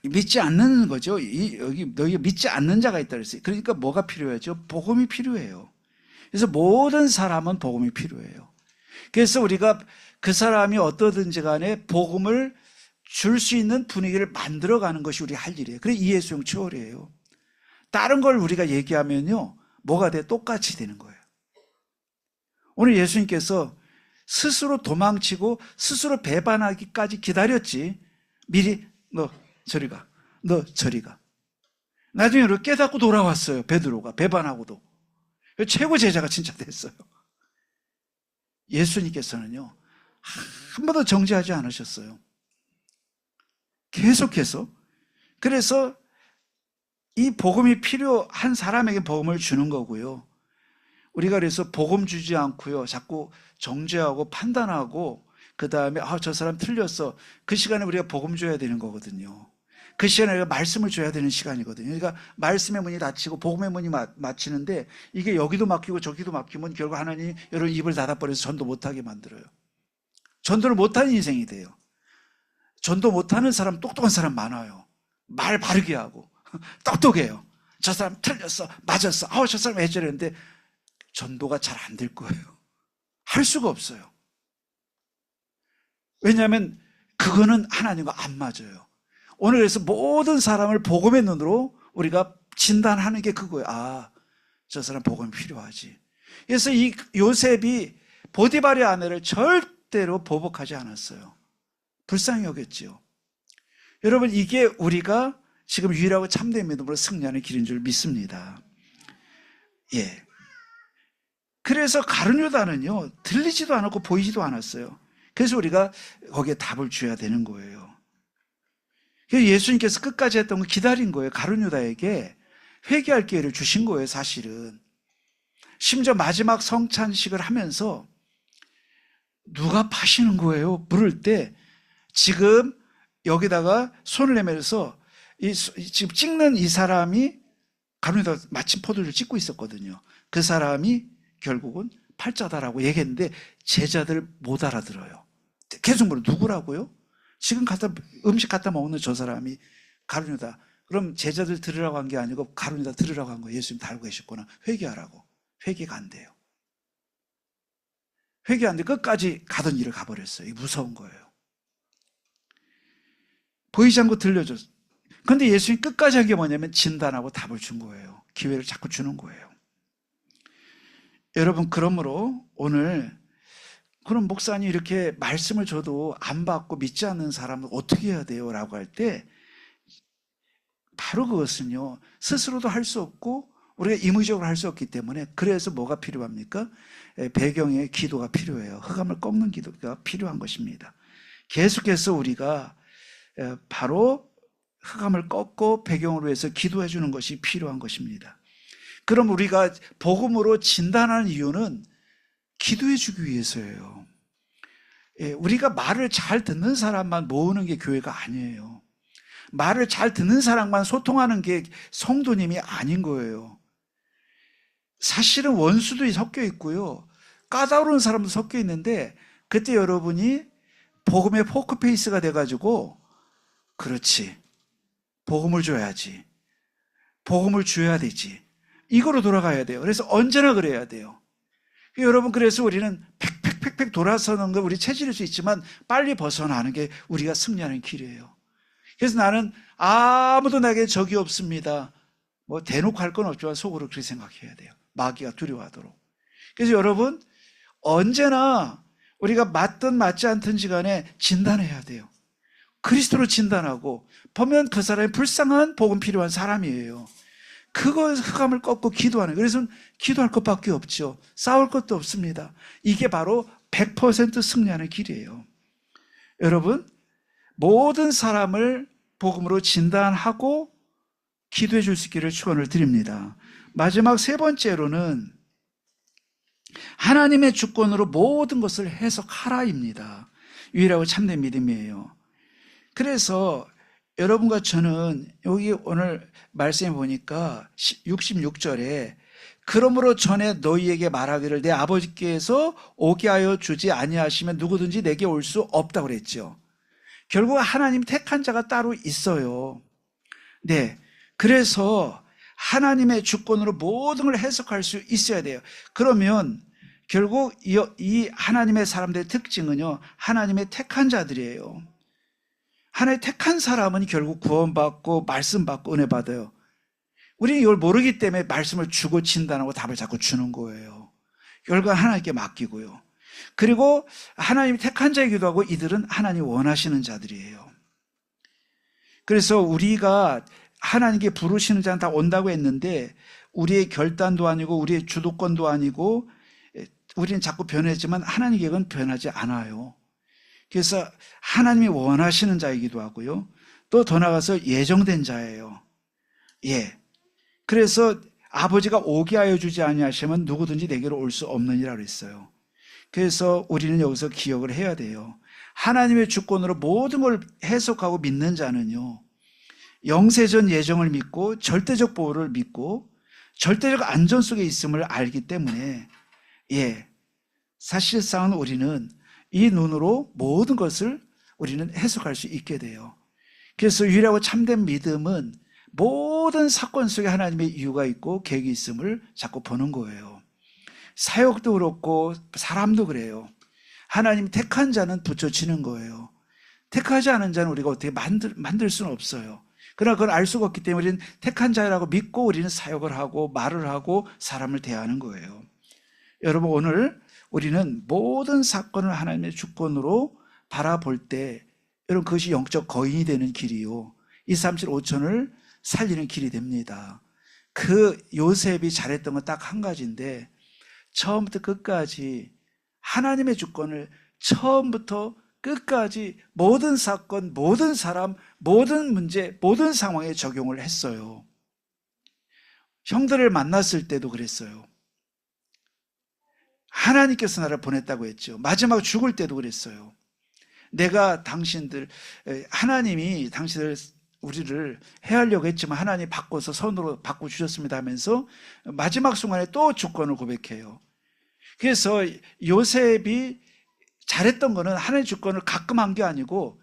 믿지 않는 거죠. 여기 믿지 않는 자가 있다 그랬어요. 그러니까 뭐가 필요하죠? 복음이 필요해요. 그래서 모든 사람은 복음이 필요해요. 그래서 우리가 그 사람이 어떠든지 간에 복음을 줄 수 있는 분위기를 만들어가는 것이 우리 할 일이에요. 그래 이해 수용 초월이에요. 다른 걸 우리가 얘기하면요, 뭐가 돼? 똑같이 되는 거예요. 오늘 예수님께서 스스로 도망치고 스스로 배반하기까지 기다렸지. 미리 너 저리 가, 너 저리 가. 나중에 깨닫고 돌아왔어요. 베드로가 배반하고도 최고 제자가 진짜 됐어요. 예수님께서는요, 한 번도 정죄하지 않으셨어요. 계속해서. 그래서 이 복음이 필요한 사람에게 복음을 주는 거고요. 우리가 그래서 복음 주지 않고요, 자꾸 정죄하고 판단하고 그 다음에 저 사람 틀렸어. 그 시간에 우리가 복음 줘야 되는 거거든요. 그 시간에 우리가 말씀을 줘야 되는 시간이거든요. 그러니까 말씀의 문이 닫히고 복음의 문이 막히는데, 이게 여기도 막히고 저기도 막히면 결국 하나님이 여러분 입을 닫아버려서 전도 못하게 만들어요. 전도를 못하는 인생이 돼요. 전도 못하는 사람, 똑똑한 사람 많아요. 말 바르게 하고 똑똑해요. 저 사람 틀렸어, 맞았어, 저 사람 왜 저랬는데 전도가 잘 안 될 거예요. 할 수가 없어요. 왜냐하면 그거는 하나님과 안 맞아요. 오늘 그래서 모든 사람을 복음의 눈으로 우리가 진단하는 게 그거예요. 저 사람 복음이 필요하지. 그래서 이 요셉이 보디발의 아내를 절대로 보복하지 않았어요. 불쌍히 여겼지요. 여러분, 이게 우리가 지금 유일하고 참된 믿음으로 승리하는 길인 줄 믿습니다. 예. 그래서 가룟유다는요, 들리지도 않았고 보이지도 않았어요. 그래서 우리가 거기에 답을 줘야 되는 거예요. 예수님께서 끝까지 했던 걸 기다린 거예요. 가룟유다에게 회개할 기회를 주신 거예요, 사실은. 심지어 마지막 성찬식을 하면서 누가 파시는 거예요? 물을 때 지금 여기다가 손을 내밀어서 지금 찍는 이 사람이 가룟유다 마침 포도주를 찍고 있었거든요. 그 사람이 결국은 팔자다라고 얘기했는데 제자들 못 알아들어요. 계속 물어, 누구라고요? 지금 음식 갖다 먹는 저 사람이 가룟유다. 그럼 제자들 들으라고 한 게 아니고 가룟유다 들으라고 한 거예요. 예수님 다 알고 계셨구나. 회개하라고. 회개가 안 돼요. 회개 안 돼. 끝까지 가던 일을 가버렸어요. 이게 무서운 거예요. 보이지 않고 들려줬어요. 그런데 예수님 끝까지 한 게 뭐냐면 진단하고 답을 준 거예요. 기회를 자꾸 주는 거예요. 여러분, 그러므로 오늘 그럼 목사님 이렇게 말씀을 줘도 안 받고 믿지 않는 사람은 어떻게 해야 돼요? 라고 할 때 바로 그것은요, 스스로도 할 수 없고 우리가 임의적으로 할 수 없기 때문에, 그래서 뭐가 필요합니까? 배경에 기도가 필요해요. 흑암을 꺾는 기도가 필요한 것입니다. 계속해서 우리가 바로 흑암을 꺾고 배경으로 해서 기도해 주는 것이 필요한 것입니다. 그럼 우리가 복음으로 진단하는 이유는 기도해 주기 위해서예요. 우리가 말을 잘 듣는 사람만 모으는 게 교회가 아니에요. 말을 잘 듣는 사람만 소통하는 게 성도님이 아닌 거예요. 사실은 원수도 섞여 있고요, 까다로운 사람도 섞여 있는데, 그때 여러분이 복음의 포크페이스가 돼가지고, 그렇지, 복음을 줘야지, 복음을 줘야 되지, 이거로 돌아가야 돼요. 그래서 언제나 그래야 돼요. 여러분, 그래서 우리는 팩팩팩팩 돌아서는 거 우리 체질일 수 있지만 빨리 벗어나는 게 우리가 승리하는 길이에요. 그래서 나는 아무도 나에게 적이 없습니다. 뭐 대놓고 할 건 없지만 속으로 그렇게 생각해야 돼요. 마귀가 두려워하도록. 그래서 여러분, 언제나 우리가 맞든 맞지 않든지 간에 진단해야 돼요. 그리스도로 진단하고 보면 그 사람이 불쌍한 복음 필요한 사람이에요. 그거 흑암을 꺾고 기도하는 거예요. 그래서 기도할 것밖에 없죠. 싸울 것도 없습니다. 이게 바로 100% 승리하는 길이에요. 여러분, 모든 사람을 복음으로 진단하고 기도해 줄 수 있기를 축원을 드립니다. 마지막 세 번째로는 하나님의 주권으로 모든 것을 해석하라입니다. 유일하고 참된 믿음이에요. 그래서 여러분과 저는 여기 오늘 말씀해 보니까 66절에 그러므로 전에 너희에게 말하기를 내 아버지께서 오게 하여 주지 아니하시면 누구든지 내게 올 수 없다고 그랬죠. 결국 하나님 택한 자가 따로 있어요. 네, 그래서 하나님의 주권으로 모든 걸 해석할 수 있어야 돼요. 그러면 결국 이 하나님의 사람들의 특징은요, 하나님의 택한 자들이에요. 하나님 택한 사람은 결국 구원받고 말씀받고 은혜 받아요. 우리는 이걸 모르기 때문에 말씀을 주고 진단하고 답을 자꾸 주는 거예요. 결국 하나님께 맡기고요. 그리고 하나님이 택한 자이기도 하고 이들은 하나님이 원하시는 자들이에요. 그래서 우리가 하나님께 부르시는 자는 다 온다고 했는데 우리의 결단도 아니고 우리의 주도권도 아니고 우리는 자꾸 변했지만 하나님 계획은 변하지 않아요. 그래서 하나님이 원하시는 자이기도 하고요. 또 더 나아가서 예정된 자예요. 예. 그래서 아버지가 오게 하여 주지 아니하시면 누구든지 내게로 올 수 없느니라 그랬어요. 그래서 우리는 여기서 기억을 해야 돼요. 하나님의 주권으로 모든 걸 해석하고 믿는 자는요, 영세전 예정을 믿고 절대적 보호를 믿고 절대적 안전 속에 있음을 알기 때문에 예, 사실상 우리는 이 눈으로 모든 것을 우리는 해석할 수 있게 돼요. 그래서 유일하고 참된 믿음은 모든 사건 속에 하나님의 이유가 있고 계획이 있음을 자꾸 보는 거예요. 사역도 그렇고 사람도 그래요. 하나님 택한 자는 붙여지는 거예요. 택하지 않은 자는 우리가 어떻게 만들 수는 없어요. 그러나 그걸 알 수가 없기 때문에 우리는 택한 자라고 믿고 우리는 사역을 하고 말을 하고 사람을 대하는 거예요. 여러분, 오늘 우리는 모든 사건을 하나님의 주권으로 바라볼 때 여러분, 그것이 영적 거인이 되는 길이요, 237 5천을 살리는 길이 됩니다. 그 요셉이 잘했던 건 딱 한 가지인데 처음부터 끝까지 하나님의 주권을 처음부터 끝까지 모든 사건, 모든 사람, 모든 문제, 모든 상황에 적용을 했어요. 형들을 만났을 때도 그랬어요. 하나님께서 나를 보냈다고 했죠. 마지막 죽을 때도 그랬어요. 내가 하나님이 당신들 우리를 해하려고 했지만 하나님이 바꿔서 선으로 바꿔주셨습니다 하면서 마지막 순간에 또 주권을 고백해요. 그래서 요셉이 잘했던 거는 하나님의 주권을 가끔 한 게 아니고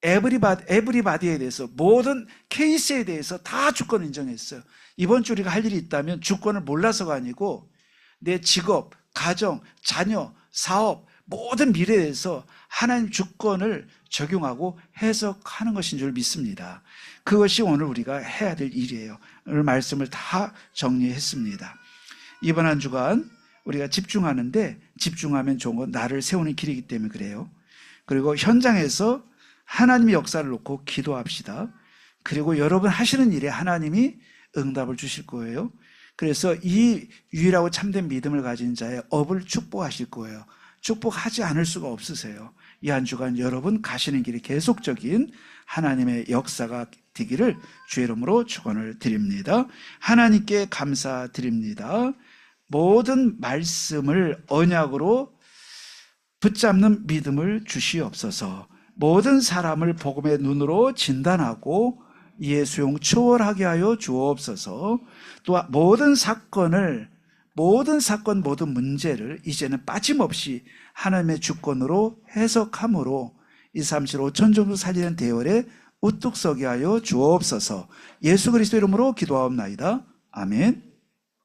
에브리바디에 대해서 모든 케이스에 대해서 다 주권을 인정했어요. 이번 주 우리가 할 일이 있다면 주권을 몰라서가 아니고 내 직업, 가정, 자녀, 사업, 모든 미래에 대해서 하나님 주권을 적용하고 해석하는 것인 줄 믿습니다. 그것이 오늘 우리가 해야 될 일이에요. 오늘 말씀을 다 정리했습니다. 이번 한 주간 우리가 집중하는데 집중하면 좋은 건 나를 세우는 길이기 때문에 그래요. 그리고 현장에서 하나님의 역사를 놓고 기도합시다. 그리고 여러분 하시는 일에 하나님이 응답을 주실 거예요. 그래서 이 유일하고 참된 믿음을 가진 자의 업을 축복하실 거예요. 축복하지 않을 수가 없으세요. 이 한 주간 여러분 가시는 길이 계속적인 하나님의 역사가 되기를 주의 이름으로 축원을 드립니다. 하나님께 감사드립니다. 모든 말씀을 언약으로 붙잡는 믿음을 주시옵소서. 모든 사람을 복음의 눈으로 진단하고 이해 수용 초월하게 하여 주옵소서. 또 모든 사건, 모든 문제를 이제는 빠짐없이 하나님의 주권으로 해석함으로 237 5천 정도 살리는 대열에 우뚝 서게 하여 주옵소서. 예수 그리스도 이름으로 기도하옵나이다. 아멘.